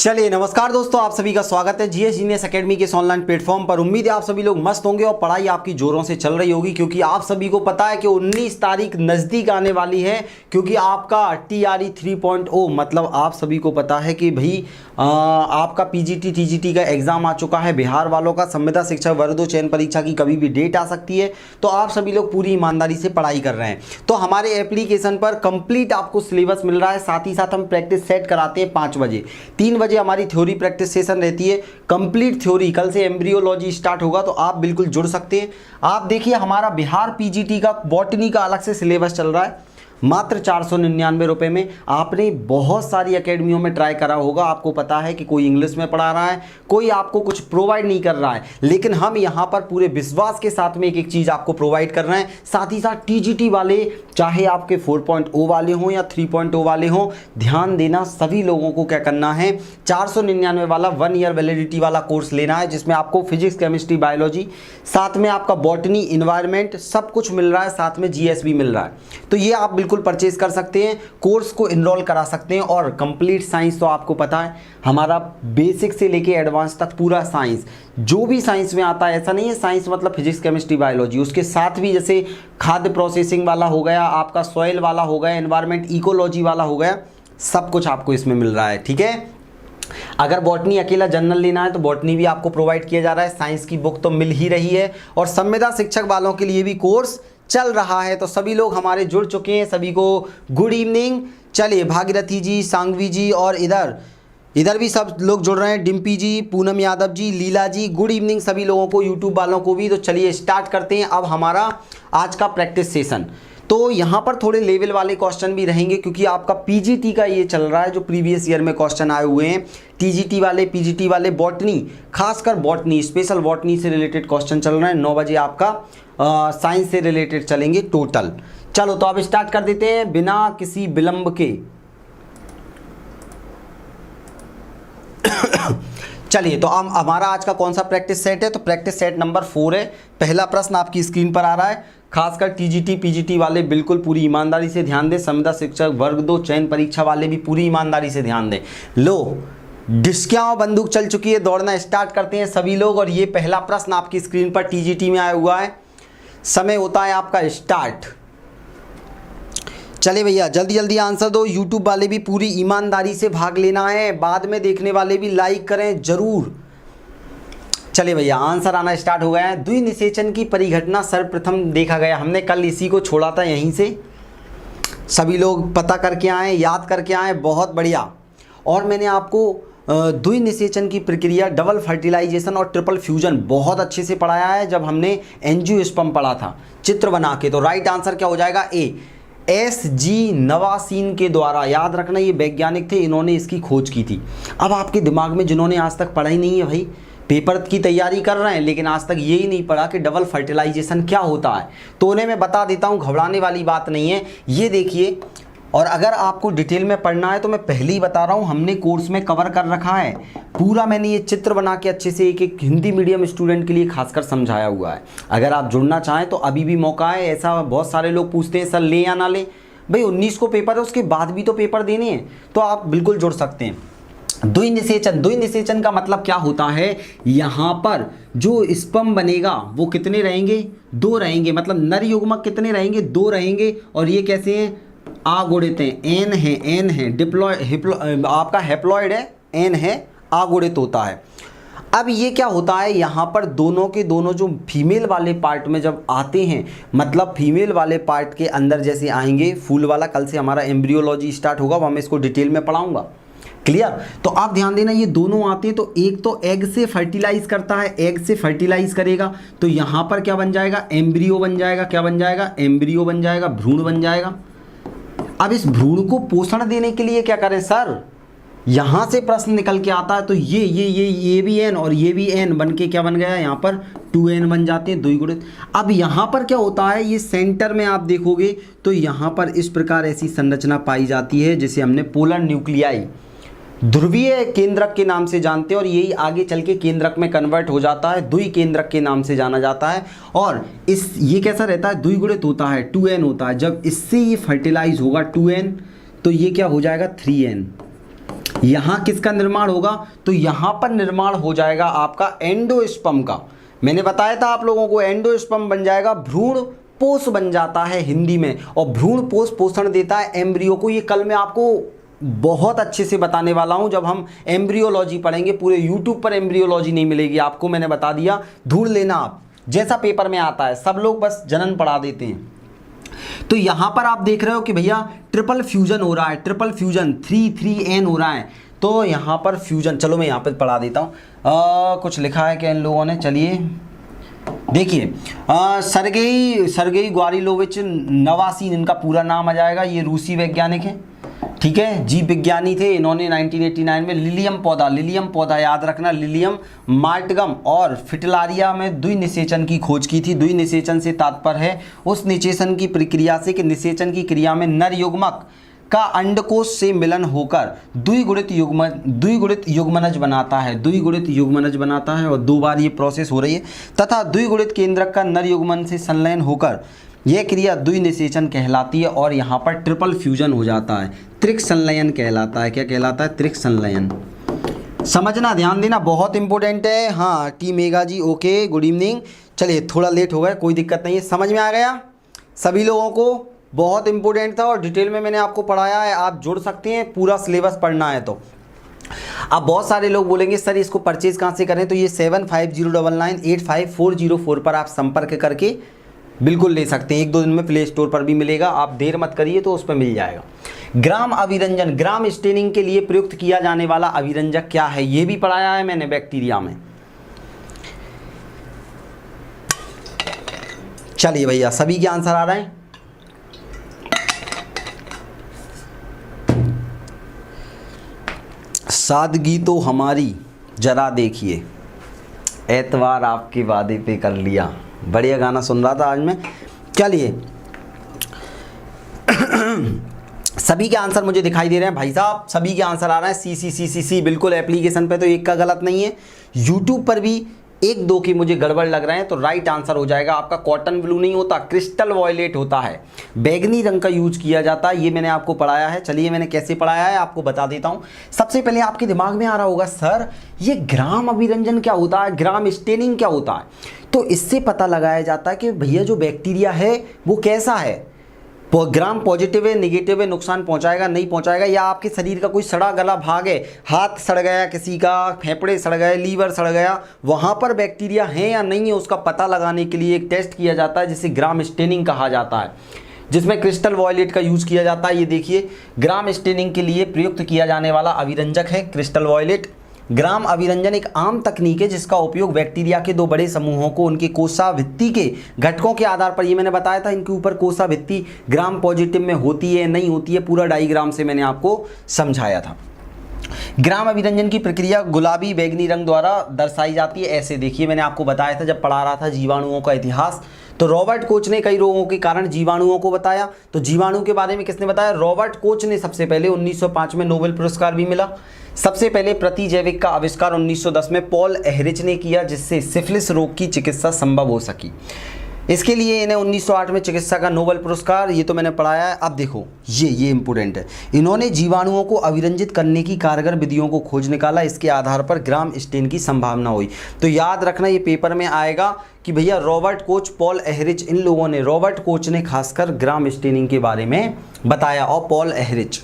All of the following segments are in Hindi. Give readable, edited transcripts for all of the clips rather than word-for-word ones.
चलिए नमस्कार दोस्तों, आप सभी का स्वागत है जीएस जीनियस एकेडमी के इस ऑनलाइन प्लेटफॉर्म पर। उम्मीद है आप सभी लोग मस्त होंगे और पढ़ाई आपकी जोरों से चल रही होगी, क्योंकि आप सभी को पता है कि 19 तारीख नज़दीक आने वाली है। क्योंकि आपका TRE 3.0 मतलब आप सभी को पता है कि भाई आपका PGT TGT का एग्ज़ाम आ चुका है। बिहार वालों का संविदा शिक्षक वर्ग 2 चयन परीक्षा की कभी भी डेट आ सकती है, तो आप सभी लोग पूरी ईमानदारी से पढ़ाई कर रहे हैं। तो हमारे एप्लीकेशन पर कंप्लीट आपको सिलेबस मिल रहा है, साथ ही साथ हम प्रैक्टिस सेट कराते हैं 5 बजे। 3 बजे हमारी थ्योरी प्रैक्टिस सेशन रहती है, कंप्लीट थ्योरी। कल से एम्ब्रियोलॉजी स्टार्ट होगा, तो आप बिल्कुल जुड़ सकते हैं। आप देखिए हमारा बिहार PGT का बॉटनी का अलग से सिलेबस चल रहा है, मात्र 499 रुपये में। आपने बहुत सारी एकेडमियों में ट्राई करा होगा, आपको पता है कि कोई इंग्लिश में पढ़ा रहा है, कोई आपको कुछ प्रोवाइड नहीं कर रहा है, लेकिन हम यहाँ पर पूरे विश्वास के साथ में एक एक चीज़ आपको प्रोवाइड कर रहे हैं। साथ ही साथ TGT वाले, चाहे आपके 4.0 वाले हों या 3.0 वाले हों, ध्यान देना सभी लोगों को क्या करना है, 499 वाला 1 ईयर वैलिडिटी वाला कोर्स लेना है, जिसमें आपको फिजिक्स केमिस्ट्री बायोलॉजी, साथ में आपका बॉटनी इन्वायरमेंट सब कुछ मिल रहा है, साथ में GS भी मिल रहा है। तो ये आप बिल्कुल परचेज कर सकते हैं, कोर्स को इनरोल करा सकते हैं। और कंप्लीट साइंस तो आपको पता है हमारा बेसिक से लेके एडवांस तक पूरा साइंस, जो भी साइंस में आता है, ऐसा नहीं है साइंस मतलब फिजिक्स केमिस्ट्री बायोलॉजी, उसके साथ भी जैसे खाद्य प्रोसेसिंग वाला हो गया, आपका सॉइल वाला हो गया, एनवायरमेंट इकोलॉजी वाला हो गया, सब कुछ आपको इसमें मिल रहा है। ठीक है, अगर बॉटनी अकेला जनरल लेना है तो बॉटनी भी आपको प्रोवाइड किया जा रहा है, साइंस की बुक तो मिल ही रही है, और संविदा शिक्षक वालों के लिए भी कोर्स चल रहा है। तो सभी लोग हमारे जुड़ चुके हैं, सभी को गुड इवनिंग। चलिए भागीरथी जी, सांगवी जी, और इधर भी सब लोग जुड़ रहे हैं, डिम्पी जी, पूनम यादव जी, लीला जी, गुड इवनिंग सभी लोगों को, यूट्यूब वालों को भी। तो चलिए स्टार्ट करते हैं अब हमारा आज का प्रैक्टिस सेशन। तो यहाँ पर थोड़े लेवल वाले क्वेश्चन भी रहेंगे, क्योंकि आपका PGT का ये चल रहा है जो प्रीवियस ईयर में क्वेश्चन आए हुए हैं। TGT वाले, PGT वाले, बॉटनी, खासकर बॉटनी, स्पेशल बॉटनी से रिलेटेड क्वेश्चन चल रहे हैं। 9 बजे आपका साइंस से रिलेटेड चलेंगे टोटल। चलो तो अब स्टार्ट कर देते हैं बिना किसी विलंब के। चलिए तो अब हमारा आज का कौन सा प्रैक्टिस सेट है, तो प्रैक्टिस सेट नंबर 4 है। पहला प्रश्न आपकी स्क्रीन पर आ रहा है। खासकर TGT PGT वाले बिल्कुल पूरी ईमानदारी से ध्यान दें, संविदा शिक्षक वर्ग 2 चयन परीक्षा वाले भी पूरी ईमानदारी से ध्यान दें। लो डिस्कियाँ और बंदूक चल चुकी है, दौड़ना स्टार्ट करते हैं सभी लोग। और ये पहला प्रश्न आपकी स्क्रीन पर TGT में आया हुआ है। समय होता है आपका स्टार्ट। चले भैया जल्दी जल्दी आंसर दो। यूट्यूब वाले भी पूरी ईमानदारी से भाग लेना है, बाद में देखने वाले भी लाइक करें जरूर। चले भैया आंसर आना स्टार्ट हो गया है। द्विनिषेचन की परिघटना सर्वप्रथम देखा गया, हमने कल इसी को छोड़ा था यहीं से। सभी लोग पता करके आए, याद करके आए, बहुत बढ़िया। और मैंने आपको द्विनिषेचन की प्रक्रिया, डबल फर्टिलाइजेशन और ट्रिपल फ्यूजन बहुत अच्छे से पढ़ाया है जब हमने एंजियोस्पर्म पढ़ा था चित्र बना के। तो राइट आंसर क्या हो जाएगा, A। SG नवासीन के द्वारा, याद रखना ये वैज्ञानिक थे, इन्होंने इसकी खोज की थी। अब आपके दिमाग में जिन्होंने आज तक पढ़ा ही नहीं है, भाई पेपर की तैयारी कर रहे हैं लेकिन आज तक ये ही नहीं पढ़ा कि डबल फर्टिलाइजेशन क्या होता है, तो उन्हें मैं बता देता हूँ, घबराने वाली बात नहीं है। ये देखिए, और अगर आपको डिटेल में पढ़ना है तो मैं पहले ही बता रहा हूँ, हमने कोर्स में कवर कर रखा है पूरा। मैंने ये चित्र बना के अच्छे से एक एक हिंदी मीडियम स्टूडेंट के लिए खासकर समझाया हुआ है। अगर आप जुड़ना चाहें तो अभी भी मौका है। ऐसा बहुत सारे लोग पूछते हैं सर ले या ना ले, भाई 19 को पेपर है, उसके बाद भी तो पेपर देने हैं, तो आप बिल्कुल जुड़ सकते हैं। द्विनिषेचन का मतलब क्या होता है, यहाँ पर जो स्पर्म बनेगा वो कितने रहेंगे, 2 रहेंगे। मतलब नर युग्मक कितने रहेंगे, 2 रहेंगे। और ये कैसे हैं, आगुणित हैं, एन है, आपका हेप्लॉइड है, एन है, आगुणित होता है। अब ये क्या होता है, यहाँ पर दोनों के दोनों जो फीमेल वाले पार्ट में जब आते हैं, मतलब फीमेल वाले पार्ट के अंदर जैसे आएंगे फूल वाला, कल से हमारा एम्ब्रियोलॉजी स्टार्ट होगा, वहाँ मैं इसको डिटेल में पढ़ाऊंगा, क्लियर। तो आप ध्यान देना, ये दोनों आते हैं तो एक तो एग से फर्टिलाइज करता है, एग से फर्टिलाइज करेगा, तो यहाँ पर क्या बन जाएगा, एम्ब्रियो बन जाएगा। क्या बन जाएगा, एम्ब्रियो बन जाएगा, भ्रूण बन जाएगा। अब इस भ्रूण को पोषण देने के लिए क्या करें सर, यहाँ से प्रश्न निकल के आता है, तो ये भी एन और ये भी एन बन के क्या बन गया, यहाँ पर 2n बन जाते हैं, द्विगुणित। अब यहाँ पर क्या होता है, ये सेंटर में आप देखोगे तो यहाँ पर इस प्रकार ऐसी संरचना पाई जाती है जिसे हमने पोलर न्यूक्लियाई, ध्रुवीय केंद्रक के नाम से जानते हैं, और यही आगे चल के केंद्रक में कन्वर्ट हो जाता है, द्विकेंद्रक के नाम से जाना जाता है। और ये कैसा रहता है, द्विगुणित होता है, 2n होता है। जब इससे ये फर्टिलाइज होगा 2n, तो ये क्या हो जाएगा 3n। यहाँ किसका निर्माण होगा, तो यहाँ पर निर्माण हो जाएगा आपका एंडोस्पर्म का। मैंने बताया था आप लोगों को, एंडोस्पर्म बन जाएगा, भ्रूण पोष बन जाता है हिंदी में, और भ्रूण पोष पोषण देता है एम्ब्रियो को। ये कल मैं आपको बहुत अच्छे से बताने वाला हूं जब हम एम्ब्रियोलॉजी पढ़ेंगे। पूरे यूट्यूब पर एम्ब्रियोलॉजी नहीं मिलेगी आपको, मैंने बता दिया, ढूंढ लेना आप, जैसा पेपर में आता है। सब लोग बस जनन पढ़ा देते हैं। तो यहां पर आप देख रहे हो कि भैया ट्रिपल फ्यूजन हो रहा है, ट्रिपल फ्यूजन 3,3N हो रहा है। तो यहां पर फ्यूजन, चलो मैं यहां पर पढ़ा देता हूं। कुछ लिखा है क्या इन लोगों ने, चलिए देखिए, सर्गेई ग्वारिलोविच नवासीन इनका पूरा नाम आ जाएगा। ये रूसी वैज्ञानिक हैं, ठीक है, जीव विज्ञानी थे। इन्होंने 1989 में लिलियम पौधा याद रखना, लिलियम मार्टगम और फिटलारिया में द्विनिषेचन की खोज की थी। द्विनिषेचन से तात्पर्य है उस निषेचन की प्रक्रिया से कि निषेचन की क्रिया में नर युग्मक का अंडकोश से मिलन होकर द्विगुणित युग्मनज बनाता है, द्विगुणित युग्मनज बनाता है, और 2 बार ये प्रोसेस हो रही है। तथा द्विगुणित केंद्रक का नर युग्मन से संलयन होकर यह क्रिया द्विनिषेचन कहलाती है, और यहाँ पर ट्रिपल फ्यूजन हो जाता है, त्रिक संलयन कहलाता है। क्या कहलाता है, त्रिक संलयन। समझना, ध्यान देना, बहुत इंपॉर्टेंट है। हाँ टी मेगा जी, ओके, गुड इवनिंग। चलिए थोड़ा लेट हो गया, कोई दिक्कत नहीं है, समझ में आ गया सभी लोगों को, बहुत इंपॉर्टेंट था और डिटेल में मैंने आपको पढ़ाया है। आप जोड़ सकते हैं, पूरा सिलेबस पढ़ना है तो। अब बहुत सारे लोग बोलेंगे सर इसको परचेज कहाँ से करें, तो ये 7509985404 पर आप संपर्क करके बिल्कुल ले सकते हैं। 1-2 दिन में प्ले स्टोर पर भी मिलेगा, आप देर मत करिए तो उस पर मिल जाएगा। ग्राम अभिरंजन, ग्राम स्टेनिंग के लिए प्रयुक्त किया जाने वाला अभिरंजक क्या है, ये भी पढ़ाया है मैंने बैक्टीरिया में। चलिए भैया, सभी के आंसर आ रहे हैं। सादगी तो हमारी जरा देखिए, एतवार आपके वादे पे कर लिया। बढ़िया गाना सुन रहा था आज मैं। चलिए सभी के आंसर मुझे दिखाई दे रहे हैं भाई साहब, सभी के आंसर आ रहे हैं। सी बिल्कुल, एप्लीकेशन पे तो एक का गलत नहीं है, यूट्यूब पर भी 1-2 के मुझे गड़बड़ लग रहे हैं। तो राइट आंसर हो जाएगा आपका कॉटन ब्लू नहीं होता, क्रिस्टल वॉयलेट होता है, बैगनी रंग का यूज किया जाता है। ये मैंने आपको पढ़ाया है। चलिए मैंने कैसे पढ़ाया है आपको बता देता हूँ। सबसे पहले आपके दिमाग में आ रहा होगा सर ये ग्राम अभिरंजन क्या होता है, ग्राम स्टेनिंग क्या होता है। तो इससे पता लगाया जाता है कि भैया जो बैक्टीरिया है वो कैसा है, ग्राम पॉजिटिव है, निगेटिव है, नुकसान पहुंचाएगा नहीं पहुंचाएगा, या आपके शरीर का कोई सड़ा गला भाग है, हाथ सड़ गया किसी का, फेफड़े सड़ गए, लीवर सड़ गया, वहां पर बैक्टीरिया है या नहीं है उसका पता लगाने के लिए एक टेस्ट किया जाता है जिसे ग्राम स्टेनिंग कहा जाता है, जिसमें क्रिस्टल वॉयलेट का यूज किया जाता है। ये देखिए ग्राम स्टेनिंग के लिए प्रयुक्त किया जाने वाला अभिरंजक है क्रिस्टल वॉयलेट। ग्राम अभिरंजन एक आम तकनीक है जिसका उपयोग बैक्टीरिया के 2 बड़े समूहों को उनके कोशाभित्ति के घटकों के आधार पर, ये मैंने बताया था इनके ऊपर कोशाभित्ति ग्राम पॉजिटिव में होती है नहीं होती है, पूरा डायग्राम से मैंने आपको समझाया था। ग्राम अभिरंजन की प्रक्रिया गुलाबी बैगनी रंग द्वारा दर्शाई जाती है। ऐसे देखिए मैंने आपको बताया था जब पढ़ा रहा था जीवाणुओं का इतिहास, तो रॉबर्ट कोच ने कई रोगों के कारण जीवाणुओं को बताया। तो जीवाणु के बारे में किसने बताया, रॉबर्ट कोच ने। सबसे पहले 1905 में नोबेल पुरस्कार भी मिला। सबसे पहले प्रतिजैविक का आविष्कार 1910 में पॉल एहरिच ने किया, जिससे सिफिलिस रोग की चिकित्सा संभव हो सकी। इसके लिए इन्हें 1908 में चिकित्सा का नोबेल पुरस्कार, ये तो मैंने पढ़ाया है। अब देखो ये इंपॉर्टेंट है, इन्होंने जीवाणुओं को अभिरंजित करने की कारगर विधियों को खोज निकाला, इसके आधार पर ग्राम स्टेन की संभावना हुई। तो याद रखना ये पेपर में आएगा कि भैया रॉबर्ट कोच, पॉल एहरिच, इन लोगों ने, रॉबर्ट कोच ने खासकर ग्राम स्टेनिंग के बारे में बताया, और पॉल एहरिच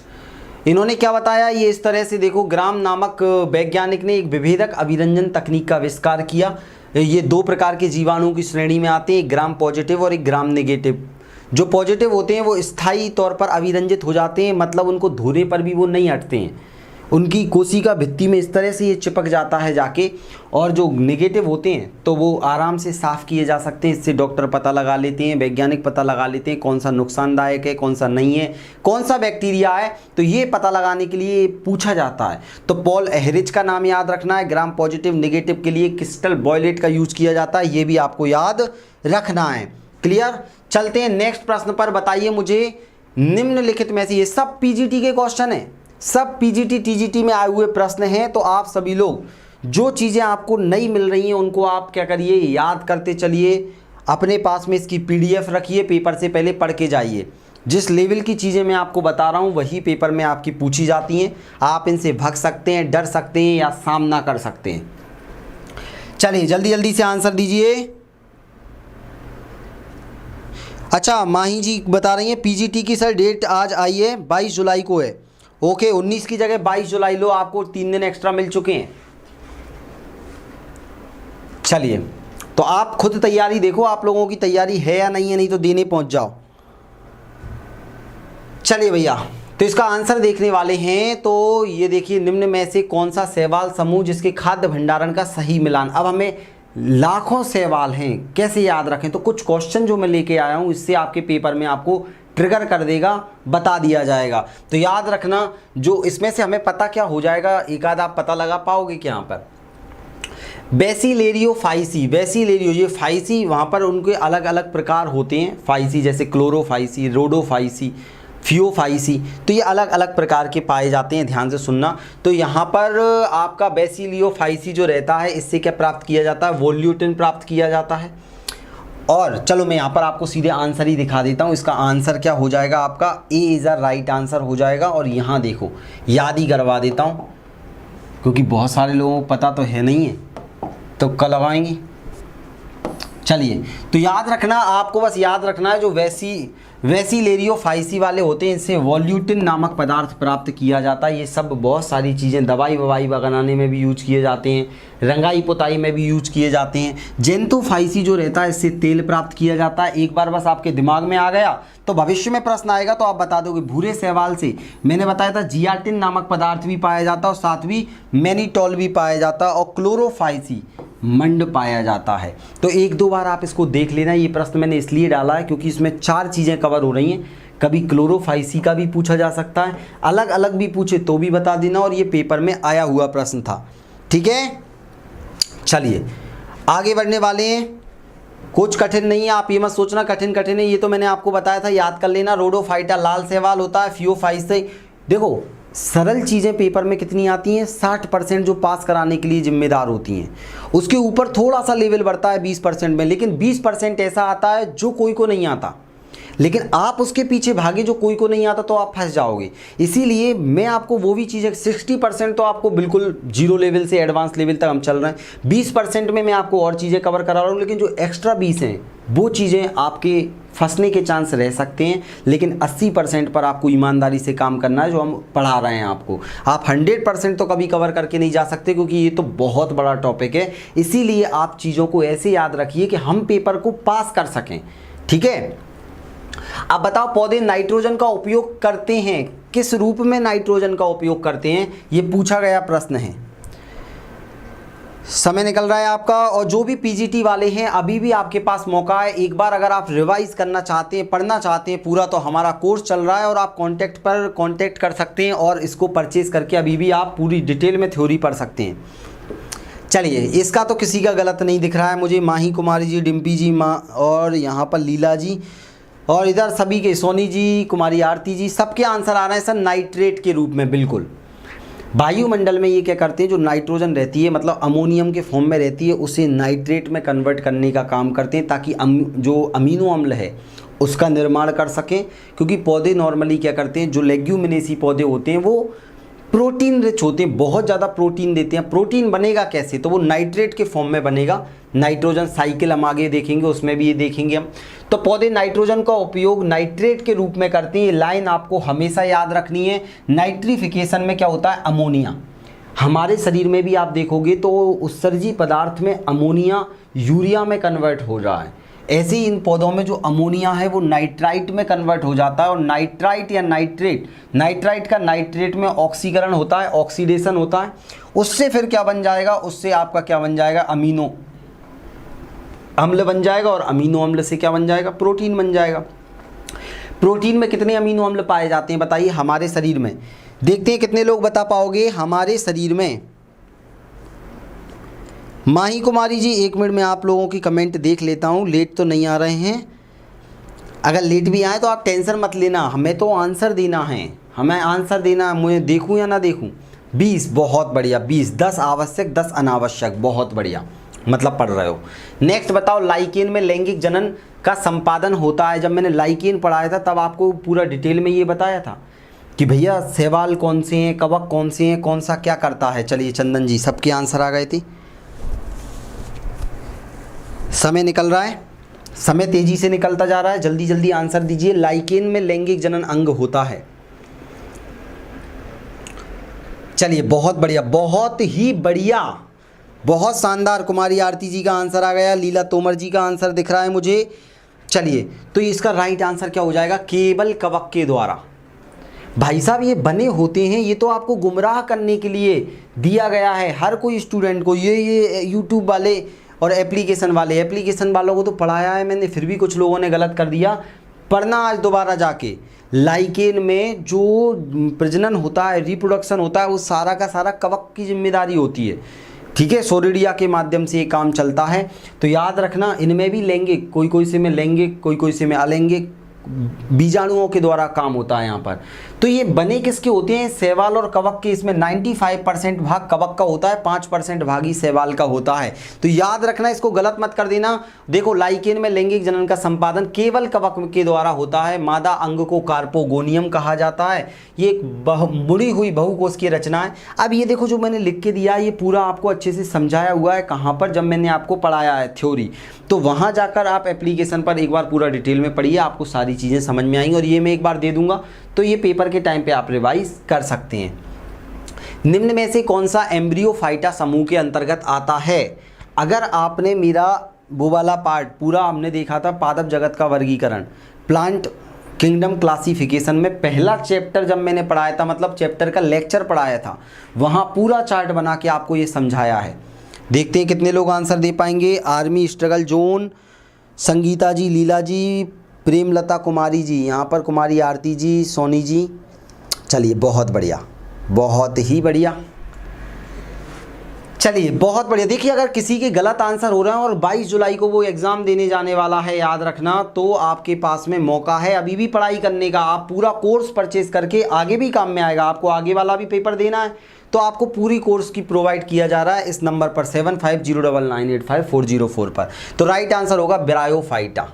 इन्होंने क्या बताया, ये इस तरह से देखो, ग्राम नामक वैज्ञानिक ने एक विभेदक अभिरंजन तकनीक का आविष्कार किया। ये 2 प्रकार के जीवाणुओं की श्रेणी में आते हैं, एक ग्राम पॉजिटिव और एक ग्राम नेगेटिव। जो पॉजिटिव होते हैं वो स्थायी तौर पर अभिरंजित हो जाते हैं, मतलब उनको धोने पर भी वो नहीं हटते हैं, उनकी कोशिका भित्ति में इस तरह से ये चिपक जाता है जाके। और जो नेगेटिव होते हैं तो वो आराम से साफ़ किए जा सकते हैं, इससे डॉक्टर पता लगा लेते हैं, वैज्ञानिक पता लगा लेते हैं कौन सा नुकसानदायक है, कौन सा नहीं है, कौन सा बैक्टीरिया है, तो ये पता लगाने के लिए पूछा जाता है। तो पॉल एहरिच का नाम याद रखना है। ग्राम पॉजिटिव नेगेटिव के लिए क्रिस्टल वॉयलेट का यूज किया जाता है, ये भी आपको याद रखना है। क्लियर, चलते हैं नेक्स्ट प्रश्न पर। बताइए मुझे निम्नलिखित में से, ये सब पीजीटी के क्वेश्चन है, सब पीजीटी टीजीटी में आए हुए प्रश्न हैं। तो आप सभी लोग जो चीज़ें आपको नहीं मिल रही हैं उनको आप क्या करिए, याद करते चलिए, अपने पास में इसकी पीडीएफ रखिए, पेपर से पहले पढ़ के जाइए। जिस लेवल की चीज़ें मैं आपको बता रहा हूँ वही पेपर में आपकी पूछी जाती हैं। आप इनसे भाग सकते हैं, डर सकते हैं या सामना कर सकते हैं। चलिए जल्दी जल्दी से आंसर दीजिए। अच्छा, माही जी बता रही हैं पीजीटी की सर डेट आज आई है, 22 जुलाई को है। ओके, 19 की जगह 22 जुलाई लो, आपको 3 दिन एक्स्ट्रा मिल चुके हैं। चलिए, तो आप खुद तैयारी देखो, आप लोगों की तैयारी है या नहीं है, नहीं तो देने पहुंच जाओ। चलिए भैया, तो इसका आंसर देखने वाले हैं। तो ये देखिए, निम्न में से कौन सा शैवाल समूह जिसके खाद्य भंडारण का सही मिलान। अब हमें लाखों शैवाल हैं, कैसे याद रखें, तो कुछ क्वेश्चन जो मैं लेके आया हूं इससे आपके पेपर में आपको ट्रिगर कर देगा, बता दिया जाएगा। तो याद रखना, जो इसमें से हमें पता क्या हो जाएगा, एक आध आप पता लगा पाओगे कि यहाँ पर बेसिलेरियोफाइसी, बेसिलेरियो ये फाइसी, वहाँ पर उनके अलग अलग प्रकार होते हैं फाइसी, जैसे क्लोरोफाइसी, रोडोफाइसी, फियोफाइसी, तो ये अलग अलग प्रकार के पाए जाते हैं, ध्यान से सुनना। तो यहाँ पर आपका बेसिलियोफाइसी जो रहता है, इससे क्या प्राप्त किया जाता है, वोल्यूटिन प्राप्त किया जाता है। और चलो मैं यहाँ पर आपको सीधे आंसर ही दिखा देता हूँ। इसका आंसर क्या हो जाएगा, आपका A is a right answer हो जाएगा। और यहाँ देखो, याद ही करवा देता हूँ क्योंकि बहुत सारे लोगों को पता तो है नहीं है, तो कल लगाएंगे। चलिए, तो याद रखना, आपको बस याद रखना है जो वेसिलेरियोफाइसी वाले होते हैं, इनसे वोल्यूटिन नामक पदार्थ प्राप्त किया जाता है। ये सब बहुत सारी चीज़ें दवाई ववाई बनाने में भी यूज किए जाते हैं, रंगाई पुताई में भी यूज किए जाते हैं। जेंतोफाइसी जो रहता है, इससे तेल प्राप्त किया जाता है। एक बार बस आपके दिमाग में आ गया तो भविष्य में प्रश्न आएगा तो आप बता दोगे। भूरे शैवाल से मैंने बताया था जियाटिन नामक पदार्थ भी पाया जाता है और साथ भी मैनिटॉल भी पाया जाता है, और क्लोरोफाइसी मंड पाया जाता है। तो एक दो बार आप इसको देख लेना। ये प्रश्न मैंने इसलिए डाला है क्योंकि इसमें 4 चीज़ें कवर हो रही हैं। कभी क्लोरोफाइसी का भी पूछा जा सकता है, अलग अलग भी पूछे तो भी बता देना, और ये पेपर में आया हुआ प्रश्न था। ठीक है, चलिए आगे बढ़ने वाले हैं। कुछ कठिन नहीं है, आप ये मत सोचना कठिन कठिन है, ये तो मैंने आपको बताया था, याद कर लेना। रोडोफाइटा लाल शैवाल होता है, फियोफाइसी, देखो सरल चीज़ें पेपर में कितनी आती हैं, 60% जो पास कराने के लिए जिम्मेदार होती हैं। उसके ऊपर थोड़ा सा लेवल बढ़ता है 20% में, लेकिन 20% ऐसा आता है जो कोई को नहीं आता, लेकिन आप उसके पीछे भागे जो कोई को नहीं आता तो आप फंस जाओगे। इसीलिए मैं आपको वो भी चीज़ें, 60% तो आपको बिल्कुल जीरो लेवल से एडवांस लेवल तक हम चल रहे हैं, 20% में मैं आपको और चीज़ें कवर करा रहा हूँ, लेकिन जो एक्स्ट्रा 20 हैं वो चीज़ें आपके फंसने के चांस रह सकते हैं। लेकिन 80% पर आपको ईमानदारी से काम करना है जो हम पढ़ा रहे हैं आपको। आप 100% तो कभी कवर करके नहीं जा सकते क्योंकि ये तो बहुत बड़ा टॉपिक है। इसीलिए आप चीज़ों को ऐसे याद रखिए कि हम पेपर को पास कर सकें। ठीक है, अब बताओ, पौधे नाइट्रोजन का उपयोग करते हैं, किस रूप में नाइट्रोजन का उपयोग करते हैं, ये पूछा गया प्रश्न है। समय निकल रहा है आपका, और जो भी पीजीटी वाले हैं अभी भी आपके पास मौका है। एक बार अगर आप रिवाइज करना चाहते हैं, पढ़ना चाहते हैं पूरा, तो हमारा कोर्स चल रहा है और आप कांटेक्ट कर सकते हैं और इसको परचेज करके अभी भी आप पूरी डिटेल में थ्योरी पढ़ सकते हैं। चलिए, इसका तो किसी का गलत नहीं दिख रहा है मुझे। माही कुमारी जी, डिम्पी जी, माँ, और यहाँ पर लीला जी, और इधर सभी के, सोनी जी, कुमारी आरती जी, सबके आंसर आ रहे हैं सर नाइट्रेट के रूप में। बिल्कुल, वायुमंडल में ये क्या करते हैं, जो नाइट्रोजन रहती है मतलब अमोनियम के फॉर्म में रहती है, उसे नाइट्रेट में कन्वर्ट करने का काम करते हैं ताकि जो अमीनो अम्ल है उसका निर्माण कर सकें। क्योंकि पौधे नॉर्मली क्या करते हैं, जो लेग्यूमिनेसी पौधे होते हैं वो प्रोटीन रिच होते हैं, बहुत ज़्यादा प्रोटीन देते हैं। प्रोटीन बनेगा कैसे, तो वो नाइट्रेट के फॉर्म में बनेगा। नाइट्रोजन साइकिल हम आगे देखेंगे, उसमें भी ये देखेंगे हम। तो पौधे नाइट्रोजन का उपयोग नाइट्रेट के रूप में करते हैं। ये लाइन आपको हमेशा याद रखनी है। नाइट्रिफिकेशन में क्या होता है, अमोनिया। हमारे शरीर में भी आप देखोगे तो उत्सर्जी पदार्थ में अमोनिया यूरिया में कन्वर्ट हो रहा है। ऐसे ही इन पौधों में जो अमोनिया है वो नाइट्राइट में कन्वर्ट हो जाता है। और नाइट्राइट या नाइट्राइट का नाइट्रेट में ऑक्सीकरण होता है, ऑक्सीडेशन होता है। उससे फिर क्या बन जाएगा, उससे आपका क्या बन जाएगा, अमीनो अम्ल बन जाएगा। और अमीनो अम्ल से क्या बन जाएगा, प्रोटीन बन जाएगा। प्रोटीन में कितने अमीनो अम्ल पाए जाते हैं बताइए हमारे शरीर में, देखते हैं कितने लोग बता पाओगे हमारे शरीर में। माही कुमारी जी, 1 मिनट में आप लोगों की कमेंट देख लेता हूँ, लेट तो नहीं आ रहे हैं। अगर लेट भी आए तो आप टेंशन मत लेना, हमें तो आंसर देना है, हमें आंसर देना है, मुझे देखूँ या ना देखूँ। 20, बहुत बढ़िया, 20, 10 आवश्यक 10 अनावश्यक, बहुत बढ़िया, मतलब पढ़ रहे हो। नेक्स्ट बताओ, लाइकेन में लैंगिक जनन का संपादन होता है। जब मैंने लाइकेन पढ़ाया था तब आपको पूरा डिटेल में ये बताया था कि भैया शैवाल कौन से हैं, कवक कौन से हैं, कौन सा क्या करता है। चलिए चंदन जी, सबके आंसर आ गए थे। समय निकल रहा है, समय तेजी से निकलता जा रहा है, जल्दी जल्दी आंसर दीजिए। लाइकेन में लैंगिक जनन अंग होता है। चलिए बहुत बढ़िया, बहुत ही बढ़िया, बहुत शानदार। कुमारी आरती जी का आंसर आ गया, लीला तोमर जी का आंसर दिख रहा है मुझे। चलिए तो इसका राइट आंसर क्या हो जाएगा? केवल कवक के द्वारा। भाई साहब ये बने होते हैं, ये तो आपको गुमराह करने के लिए दिया गया है हर कोई स्टूडेंट को। ये यूट्यूब वाले और एप्लीकेशन वालों को तो पढ़ाया है मैंने, फिर भी कुछ लोगों ने गलत कर दिया। पढ़ना आज दोबारा जाके। लाइकेन में जो प्रजनन होता है, रिप्रोडक्शन होता है, वो सारा का सारा कवक की जिम्मेदारी होती है। ठीक है, सोरिडिया के माध्यम से ये काम चलता है। तो याद रखना, इनमें भी लैंगिक, कोई कोई से में लैंगिक, कोई कोई से में अलैंगिक बीजाणुओं के द्वारा काम होता है यहाँ पर। तो ये बने किसके होते हैं? शैवाल और कवक के। इसमें 95% भाग कवक का होता है, 5% भाग ही शैवाल का होता है। तो याद रखना, इसको गलत मत कर देना। देखो लाइकेन में लैंगिक जनन का संपादन केवल कवक के द्वारा होता है। मादा अंग को कार्पोगोनियम कहा जाता है। ये एक मुड़ी हुई बहुकोश की रचना है। अब ये देखो जो मैंने लिख के दिया, ये पूरा आपको अच्छे से समझाया हुआ है। कहाँ पर? जब मैंने आपको पढ़ाया है थ्योरी, तो वहाँ जाकर आप एप्लीकेशन पर एक बार पूरा डिटेल में पढ़िए, आपको सारी चीज़ें समझ में आएंगी। और ये मैं एक बार दे दूंगा, तो ये पेपर के टाइम पे आप रिवाइज कर सकते हैं। निम्न में से कौन सा एम्ब्रियोफाइटा समूह के अंतर्गत आता है? अगर आपने मेरा वो वाला पार्ट पूरा हमने देखा था, पादप जगत का वर्गीकरण, प्लांट किंगडम क्लासिफिकेशन में पहला चैप्टर जब मैंने पढ़ाया था, मतलब चैप्टर का लेक्चर पढ़ाया था, वहाँ पूरा चार्ट बना के आपको ये समझाया है। देखते हैं कितने लोग आंसर दे पाएंगे। आर्मी स्ट्रगल जोन, संगीता जी, लीला जी, प्रेमलता कुमारी जी, यहाँ पर कुमारी आरती जी, सोनी जी। चलिए बहुत बढ़िया, बहुत ही बढ़िया। चलिए बहुत बढ़िया। देखिए अगर किसी के गलत आंसर हो रहे हैं और 22 जुलाई को वो एग्ज़ाम देने जाने वाला है, याद रखना, तो आपके पास में मौका है अभी भी पढ़ाई करने का। आप पूरा कोर्स परचेज करके आगे भी काम में आएगा। आपको आगे वाला भी पेपर देना है तो आपको पूरी कोर्स की प्रोवाइड किया जा रहा है इस नंबर पर 7509985404 पर। तो राइट आंसर होगा ब्रायोफाइटा।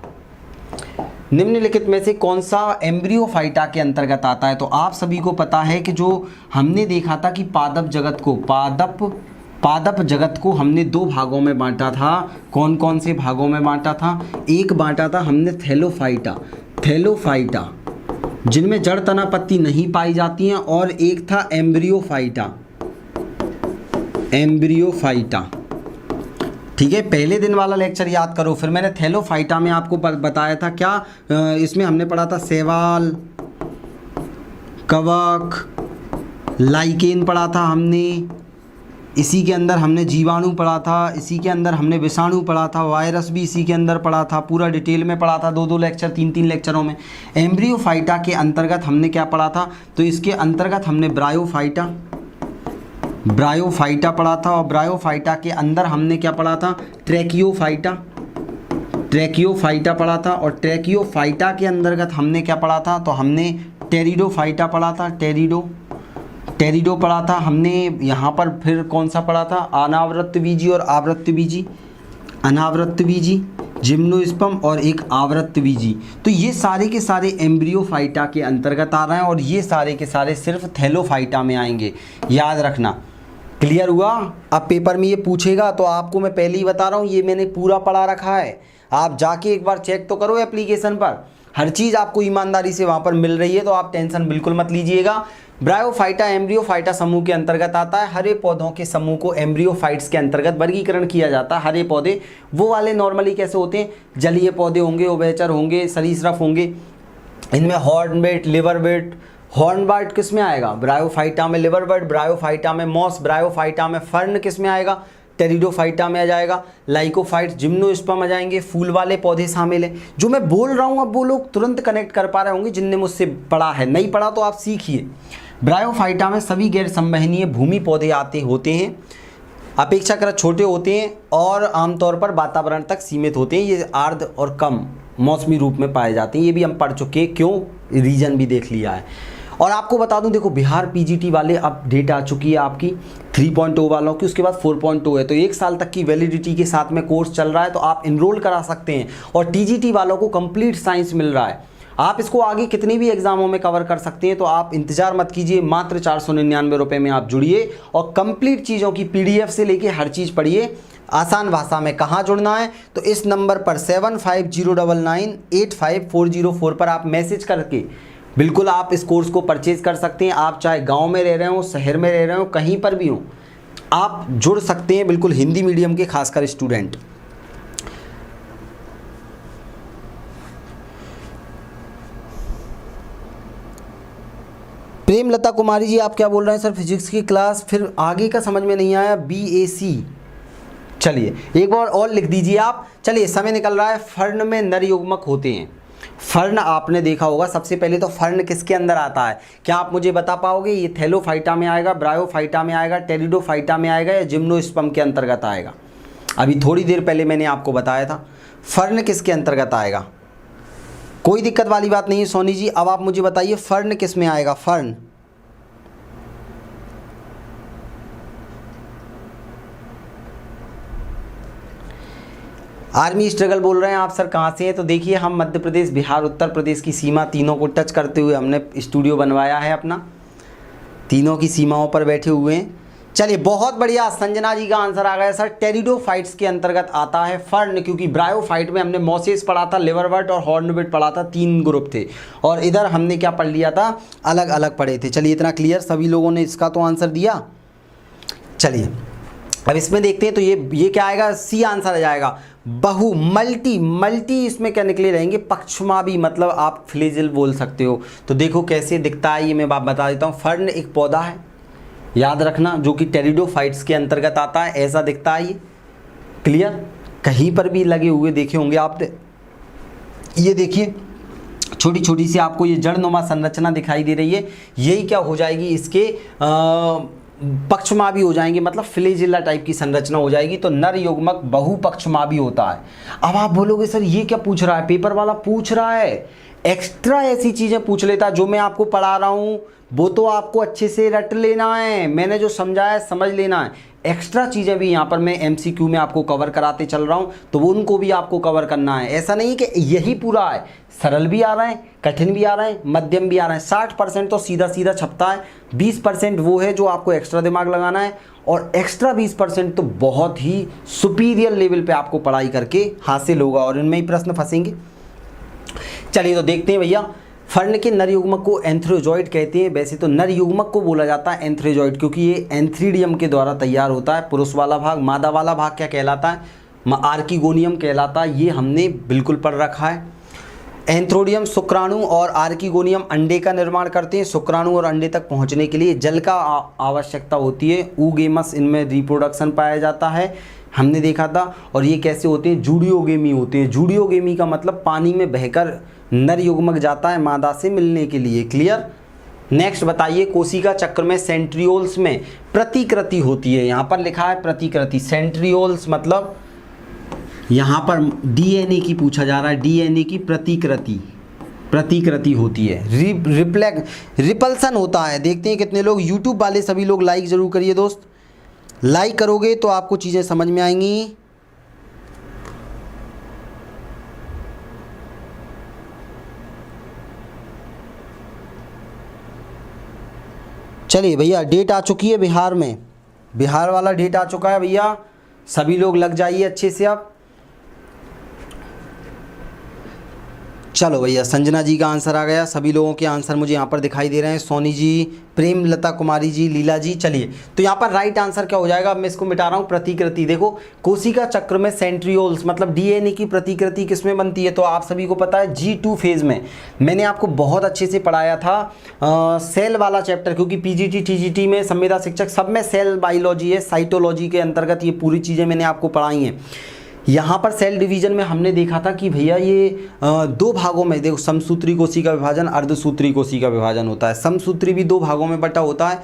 निम्नलिखित में से कौन सा एम्ब्रियोफाइटा के अंतर्गत आता है? तो आप सभी को पता है कि जो हमने देखा था कि पादप जगत को हमने दो भागों में बांटा था। कौन कौन से भागों में बांटा था? एक बांटा था हमने थैलोफाइटा जिनमें जड़ तना पत्ती नहीं पाई जाती हैं, और एक था एम्ब्रियोफाइटा। ठीक है, पहले दिन वाला लेक्चर याद करो। फिर मैंने थैलोफाइटा में आपको बताया था क्या, इसमें हमने पढ़ा था शैवाल, कवक, लाइकेन पढ़ा था हमने, इसी के अंदर हमने जीवाणु पढ़ा था, इसी के अंदर हमने विषाणु पढ़ा था, वायरस भी इसी के अंदर पढ़ा था। पूरा डिटेल में पढ़ा था, 2-2 लेक्चर, 3-3 लेक्चरों में। एम्ब्रियोफाइटा के अंतर्गत हमने क्या पढ़ा था? तो इसके अंतर्गत हमने ब्रायोफाइटा पढ़ा था, और ब्रायोफाइटा के अंदर हमने क्या पढ़ा था? ट्रैकियोफाइटा पढ़ा था, और ट्रैकियोफाइटा के अंतर्गत हमने क्या पढ़ा था? तो हमने टेरिडोफाइटा पढ़ा था, टेरिडो पढ़ा था हमने। यहाँ पर फिर कौन सा पढ़ा था? अनावृत्तबीजी और आवृत्तबीजी, अनावृत्तबीजी, जिम्नोस्पर्म और एक आवृत्तबीजी। तो ये सारे के सारे एम्ब्रियोफाइटा के अंतर्गत आ रहे हैं, और ये सारे के सारे सिर्फ थैलोफाइटा में आएंगे, याद रखना। क्लियर हुआ? अब पेपर में ये पूछेगा तो आपको मैं पहले ही बता रहा हूँ, ये मैंने पूरा पढ़ा रखा है। आप जाके एक बार चेक तो करो एप्लीकेशन पर, हर चीज़ आपको ईमानदारी से वहाँ पर मिल रही है, तो आप टेंशन बिल्कुल मत लीजिएगा। ब्रायोफाइटा एम्ब्रियोफाइटा समूह के अंतर्गत आता है। हरे पौधों के समूह को एम्ब्रियोफाइट्स के अंतर्गत वर्गीकरण किया जाता है। हरे पौधे वो वाले नॉर्मली कैसे होते हैं? जलीय पौधे होंगे, उभयचर होंगे, सरीसृप होंगे। इनमें हॉर्नबिट, लिवरबिट, हॉर्नबार्ट किस में आएगा? ब्रायोफाइटा में लिवरबर्ड, ब्रायोफाइटा में मॉस, ब्रायोफाइटा में फर्न किस में आएगा? टेरिडोफाइटा में आ जाएगा। लाइकोफाइट, जिम्नोस्पर्म आ जाएंगे। फूल वाले पौधे शामिल हैं। जो मैं बोल रहा हूँ अब वो लोग तुरंत कनेक्ट कर पा रहे होंगे जिनने मुझसे पढ़ा है, नहीं पढ़ा तो आप सीखिए। ब्रायोफाइटा में सभी गैर संवहनीय भूमि पौधे होते हैं, अपेक्षाकृत छोटे होते हैं और आमतौर पर वातावरण तक सीमित होते हैं। ये आर्द्र और कम मौसमी रूप में पाए जाते हैं। ये भी हम पढ़ चुके हैं, क्यों, रीजन भी देख लिया है। और आपको बता दूं, देखो बिहार पीजीटी वाले अब डेट आ चुकी है आपकी 3.0 वालों की, उसके बाद 4.0 है, तो 1 साल तक की वैलिडिटी के साथ में कोर्स चल रहा है, तो आप इनरोल करा सकते हैं। और टीजीटी वालों को कंप्लीट साइंस मिल रहा है, आप इसको आगे कितनी भी एग्जामों में कवर कर सकते हैं, तो आप इंतजार मत कीजिए, मात्र 499 रुपये में आप जुड़िए और कंप्लीट चीज़ों की PDF से लेके हर चीज़ पढ़िए आसान भाषा में। कहाँ जुड़ना है, तो इस नंबर पर 7509985404 पर आप मैसेज करके बिल्कुल आप इस कोर्स को परचेज कर सकते हैं। आप चाहे गांव में रह रहे हो, शहर में रह रहे हो, कहीं पर भी हो, आप जुड़ सकते हैं, बिल्कुल हिंदी मीडियम के खासकर स्टूडेंट। प्रेमलता कुमारी जी, आप क्या बोल रहे हैं सर, फिजिक्स की क्लास, फिर आगे का समझ में नहीं आया, BAC। चलिए एक बार और लिख दीजिए आप। चलिए समय निकल रहा है। फर्ण में नर युग्मक होते हैं। फर्ण आपने देखा होगा, सबसे पहले तो फर्ण किसके अंदर आता है, क्या आप मुझे बता पाओगे? ये थैलोफाइटा में आएगा, ब्रायोफाइटा में आएगा, टेरिडोफाइटा में आएगा, या जिम्नोस्पर्म के अंतर्गत आएगा? अभी थोड़ी देर पहले मैंने आपको बताया था फर्ण किसके अंतर्गत आएगा। कोई दिक्कत वाली बात नहीं है सोनी जी। अब आप मुझे बताइए फर्ण किस में आएगा। फर्ण आर्मी स्ट्रगल बोल रहे हैं आप सर, कहाँ से हैं? तो देखिए हम मध्य प्रदेश, बिहार, उत्तर प्रदेश की सीमा तीनों को टच करते हुए हमने स्टूडियो बनवाया है अपना, तीनों की सीमाओं पर बैठे हुए हैं। चलिए बहुत बढ़िया, संजना जी का आंसर आ गया सर, टेरिडोफाइट्स के अंतर्गत आता है फर्ण, क्योंकि ब्रायोफाइट में हमने मॉसेस पढ़ा था, लिवरवर्ट और हॉर्नबिट पढ़ा था, 3 ग्रुप थे, और इधर हमने क्या पढ़ लिया था, अलग अलग पढ़े थे। चलिए इतना क्लियर, सभी लोगों ने इसका तो आंसर दिया। चलिए अब इसमें देखते हैं, तो ये क्या आएगा, C आंसर आ जाएगा। बहु मल्टी इसमें क्या निकले रहेंगे, पक्षमाभी, मतलब आप फ्लेजिल बोल सकते हो। तो देखो कैसे दिखता है, ये मैं बात बता देता हूँ। फर्ण एक पौधा है, याद रखना, जो कि टेरिडोफाइट्स के अंतर्गत आता है, ऐसा दिखता है ये। क्लियर, कहीं पर भी लगे हुए देखे होंगे आपने, ये देखिए छोटी छोटी सी आपको ये जड़नुमा संरचना दिखाई दे रही है, यही क्या हो जाएगी, इसके पक्षमाभी हो जाएंगे, मतलब फ्लेजिला टाइप की संरचना हो जाएगी। तो नर युग्मक बहुपक्षमाभी होता है। अब आप बोलोगे सर ये क्या पूछ रहा है, पेपर वाला पूछ रहा है, एक्स्ट्रा ऐसी चीज़ें पूछ लेता, जो मैं आपको पढ़ा रहा हूँ वो तो आपको अच्छे से रट लेना है, मैंने जो समझाया है समझ लेना है। एक्स्ट्रा चीज़ें भी यहाँ पर मैं MCQ में आपको कवर कराते चल रहा हूँ, तो वो उनको भी आपको कवर करना है। ऐसा नहीं कि यही पूरा है, सरल भी आ रहा है, कठिन भी आ रहा है, मध्यम भी आ रहा है। 60% तो सीधा सीधा छपता है, 20% वो है जो आपको एक्स्ट्रा दिमाग लगाना है, और एक्स्ट्रा 20% तो बहुत ही सुपीरियर लेवल पे आपको पढ़ाई करके हासिल होगा, और इनमें ही प्रश्न फंसेंगे। चलिए तो देखते हैं भैया, फर्ण के नर युग्मक को एंथ्रोजॉइड कहते हैं। वैसे तो नर युग्मक को बोला जाता है एंथ्रोजॉइड, क्योंकि ये एंथ्रीडियम के द्वारा तैयार होता है। पुरुष वाला भाग, मादा वाला भाग क्या कहलाता है, आर्किगोनियम कहलाता है। ये हमने बिल्कुल पढ़ रखा है। एंथ्रोडियम शुक्राणु और आर्किगोनियम अंडे का निर्माण करते हैं। शुक्राणु और अंडे तक पहुंचने के लिए जल का आवश्यकता होती है। ऊगेमस इनमें रिप्रोडक्शन पाया जाता है, हमने देखा था। और ये कैसे होते हैं, जूडियोगेमी होते हैं। जूडियोगेमी का मतलब पानी में बहकर नर युग्मक जाता है मादा से मिलने के लिए। क्लियर। नेक्स्ट बताइए, कोशिका चक्र में सेंट्रियोल्स में प्रतिकृति होती है। यहाँ पर लिखा है प्रतिकृति, सेंट्रियोल्स मतलब यहाँ पर DNA की पूछा जा रहा है, DNA की प्रतिकृति होती है। रिपल्सन होता है। देखते हैं कितने लोग, यूट्यूब वाले सभी लोग लाइक ज़रूर करिए दोस्त, लाइक करोगे तो आपको चीज़ें समझ में आएंगी। चलिए भैया, डेट आ चुकी है बिहार में, बिहार वाला डेट आ चुका है भैया, सभी लोग लग जाइए अच्छे से। अब चलो भैया, संजना जी का आंसर आ गया, सभी लोगों के आंसर मुझे यहाँ पर दिखाई दे रहे हैं। सोनी जी, प्रेमलता कुमारी जी, लीला जी। चलिए तो यहाँ पर राइट आंसर क्या हो जाएगा, मैं इसको मिटा रहा हूँ। प्रतिकृति, देखो कोशिका चक्र में सेंट्रियोल्स मतलब DNA की प्रतिकृति किसमें बनती है, तो आप सभी को पता है G2 फेज में। मैंने आपको बहुत अच्छे से पढ़ाया था सेल वाला चैप्टर, क्योंकि PGT TGT में संविदा शिक्षक सब में सेल बायोलॉजी है, साइटोलॉजी के अंतर्गत ये पूरी चीज़ें मैंने आपको पढ़ाई हैं। यहाँ पर सेल डिवीजन में हमने देखा था कि भैया ये 2 भागों में, देखो समसूत्री कोशिका विभाजन, अर्धसूत्री कोशिका विभाजन होता है। समसूत्री भी 2 भागों में बटा होता है,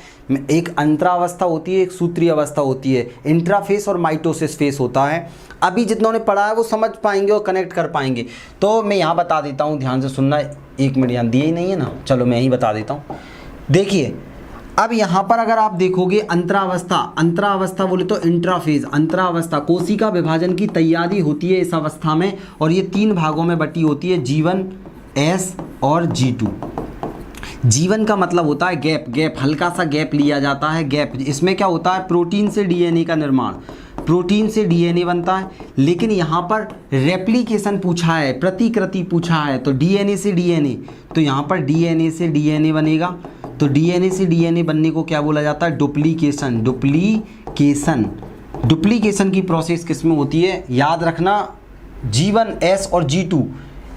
एक अंतरावस्था होती है, एक सूत्री अवस्था होती है। इंट्राफेस और माइटोसिस फेस होता है। अभी जितनों ने पढ़ा है वो समझ पाएंगे और कनेक्ट कर पाएंगे। तो मैं यहाँ बता देता हूँ, ध्यान से सुनना, 1 मिनट यहाँ दिए ही नहीं है ना, चलो मैं यहीं बता देता हूँ। देखिए अब यहाँ पर अगर आप देखोगे अंतरावस्था, अंतरावस्था बोले तो इंट्राफेज, अंतरावस्था कोशिका विभाजन की तैयारी होती है इस अवस्था में, और ये 3 भागों में बटी होती है, G1, S और G2। जीवन का मतलब होता है गैप, गैप हल्का सा गैप लिया जाता है, गैप। इसमें क्या होता है, प्रोटीन से डीएनए का निर्माण, प्रोटीन से डीएनए बनता है। लेकिन यहाँ पर रेप्लिकेशन पूछा है, प्रतिकृति पूछा है, तो डीएनए से डीएनए, तो यहाँ पर डीएनए से डीएनए बनेगा। तो डीएनए से डीएनए बनने को क्या बोला जाता है, डुप्लीकेशन। डुप्लीकेशन, डुप्लीकेशन की प्रोसेस किस में होती है, याद रखना G1, S और G2।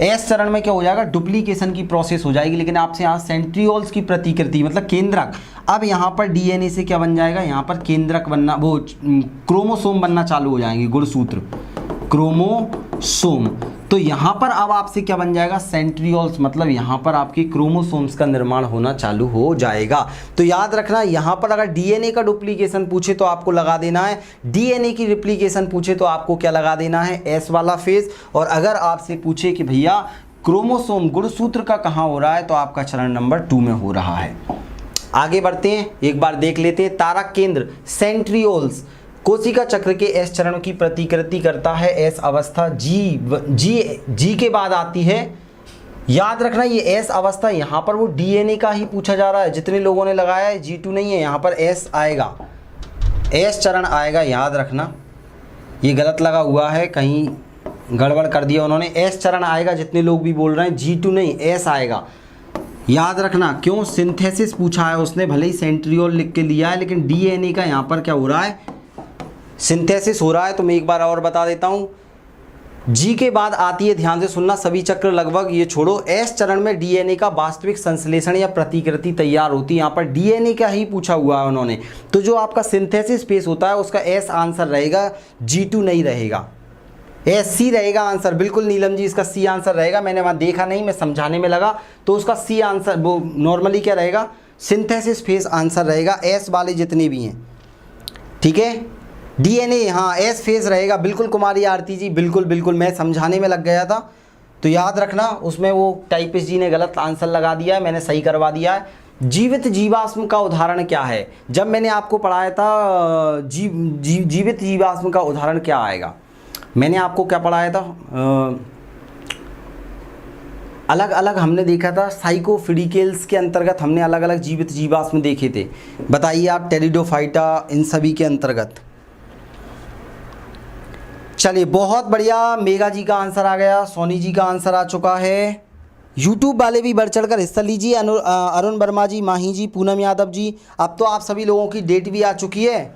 एस चरण में क्या हो जाएगा, डुप्लीकेशन की प्रोसेस हो जाएगी। लेकिन आपसे यहाँ सेंट्रियोल्स की प्रतिकृति मतलब केंद्रक, अब यहाँ पर डीएनए से क्या बन जाएगा, यहाँ पर केंद्रक बनना, वो क्रोमोसोम बनना चालू हो जाएंगे, गुणसूत्र, क्रोमोसोम। तो यहाँ पर अब आपसे क्या बन जाएगा, सेंट्रियोल्स, मतलब यहाँ पर आपके क्रोमोसोम्स का निर्माण होना चालू हो जाएगा। तो याद रखना यहाँ पर अगर डीएनए का डुप्लीकेशन पूछे तो आपको लगा देना है, डीएनए की रिप्लीकेशन पूछे तो आपको क्या लगा देना है, एस वाला फेज। और अगर आपसे पूछे कि भैया क्रोमोसोम गुणसूत्र का कहाँ हो रहा है, तो आपका चरण नंबर 2 में हो रहा है। आगे बढ़ते हैं, एक बार देख लेते हैं। तारक केंद्र सेंट्रियोल्स कोशिका चक्र के एस चरण की प्रतिकृति करता है, एस अवस्था। जी के बाद आती है, याद रखना ये एस अवस्था, यहाँ पर वो डीएनए का ही पूछा जा रहा है, जितने लोगों ने लगाया है G2 नहीं है, यहाँ पर एस आएगा, एस चरण आएगा, याद रखना ये गलत लगा हुआ है, कहीं गड़बड़ कर दिया उन्होंने। एस चरण आएगा, जितने लोग भी बोल रहे हैं G2 नहीं, एस आएगा, याद रखना। क्यों, सिंथेसिस पूछा है उसने, भले ही सेंट्रियोल लिख के लिया है, लेकिन डीएनए का यहाँ पर क्या हो रहा है, सिंथेसिस हो रहा है। तो मैं एक बार और बता देता हूँ, जी के बाद आती है, ध्यान से सुनना, सभी चक्र लगभग ये छोड़ो, एस चरण में डीएनए का वास्तविक संश्लेषण या प्रतिकृति तैयार होती है। यहाँ पर डीएनए का ही पूछा हुआ है उन्होंने, तो जो आपका सिंथेसिस फेस होता है उसका एस आंसर रहेगा, G2 नहीं रहेगा, एस सी रहेगा आंसर। बिल्कुल नीलम जी, इसका सी आंसर रहेगा, मैंने वहाँ देखा नहीं, मैं समझाने में लगा, तो उसका सी आंसर, वो नॉर्मली क्या रहेगा, सिंथेसिस फेस आंसर रहेगा, एस वाले जितने भी हैं, ठीक है। डीएनए हाँ एस फेज रहेगा, बिल्कुल कुमारी आरती जी, बिल्कुल बिल्कुल, मैं समझाने में लग गया था, तो याद रखना उसमें वो टाइपिस्ट जी ने गलत आंसर लगा दिया है, मैंने सही करवा दिया है। जीवित जीवाश्म का उदाहरण क्या है, जब मैंने आपको पढ़ाया था जीवित जीवाश्म का उदाहरण क्या आएगा, मैंने आपको क्या पढ़ाया था, अलग अलग हमने देखा था, साइकोफिडिकेल्स के अंतर्गत हमने अलग अलग जीवित जीवाश्म देखे थे। बताइए आप, टेरिडोफाइटा, इन सभी के अंतर्गत। चलिए बहुत बढ़िया, मेगा जी का आंसर आ गया, सोनी जी का आंसर आ चुका है। यूट्यूब वाले भी बढ़ चढ़कर हिस्सा लीजिए, अरुण वर्मा जी, माही जी, पूनम यादव जी। अब तो आप सभी लोगों की डेट भी आ चुकी है,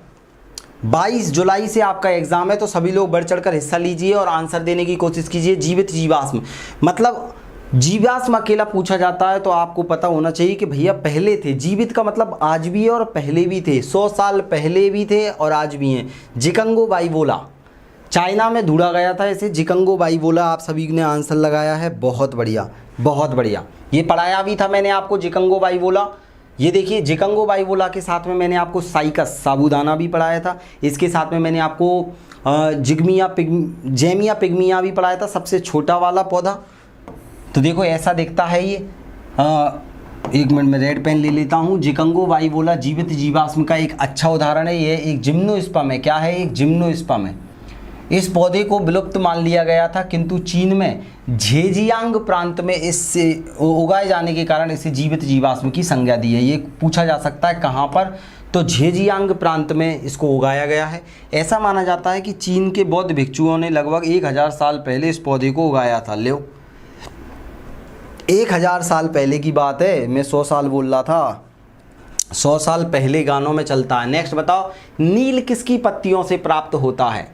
22 जुलाई से आपका एग्ज़ाम है, तो सभी लोग बढ़ चढ़कर हिस्सा लीजिए और आंसर देने की कोशिश कीजिए। जीवित जीवाश्म मतलब जीवाश्म अकेला पूछा जाता है, तो आपको पता होना चाहिए कि भैया पहले थे, जीवित का मतलब आज भी है और पहले भी थे, 100 साल पहले भी थे और आज भी हैं। जिकागो बाइबोला, चाइना में ढूंढा गया था इसे, जिकागो बाइबोला, आप सभी ने आंसर लगाया है, बहुत बढ़िया बहुत बढ़िया। ये पढ़ाया भी था मैंने आपको जिकागो बाइबोला, ये देखिए जिकागो बाइबोला के साथ में मैंने आपको साइकस साबूदाना भी पढ़ाया था, इसके साथ में मैंने आपको जेमिया पिग्मिया भी पढ़ाया था, सबसे छोटा वाला पौधा। तो देखो ऐसा दिखता है ये, एक मिनट में रेड पेन ले लेता हूँ। जिकागो बाइबोला जीवित जीवाश्म का एक अच्छा उदाहरण है, ये एक जिम्नोस्पर्म है। क्या है, एक जिम्नोस्पर्म है। इस पौधे को विलुप्त मान लिया गया था, किंतु चीन में झेजियांग प्रांत में इससे उगाए जाने के कारण इसे जीवित जीवाश्म की संज्ञा दी है। ये पूछा जा सकता है कहाँ पर, तो झेजियांग प्रांत में इसको उगाया गया है। ऐसा माना जाता है कि चीन के बौद्ध भिक्षुओं ने लगभग 1000 साल पहले इस पौधे को उगाया था। ले 1000 साल पहले की बात है, मैं 100 साल बोल रहा था, 100 साल पहले गानों में चलता है। नेक्स्ट बताओ, नील किसकी पत्तियों से प्राप्त होता है?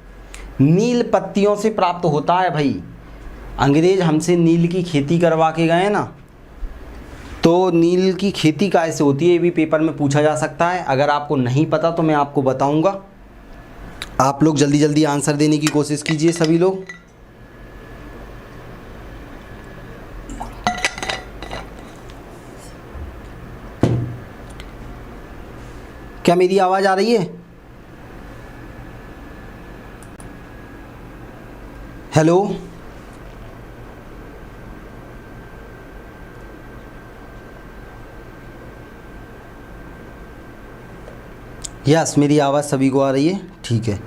नील पत्तियों से प्राप्त होता है भाई। अंग्रेज हमसे नील की खेती करवा के गए ना, तो नील की खेती कैसे होती है ये भी पेपर में पूछा जा सकता है। अगर आपको नहीं पता तो मैं आपको बताऊंगा। आप लोग जल्दी जल्दी आंसर देने की कोशिश कीजिए सभी लोग। क्या मेरी आवाज़ आ रही है? हेलो, यस, मेरी आवाज़ सभी को आ रही है? ठीक है,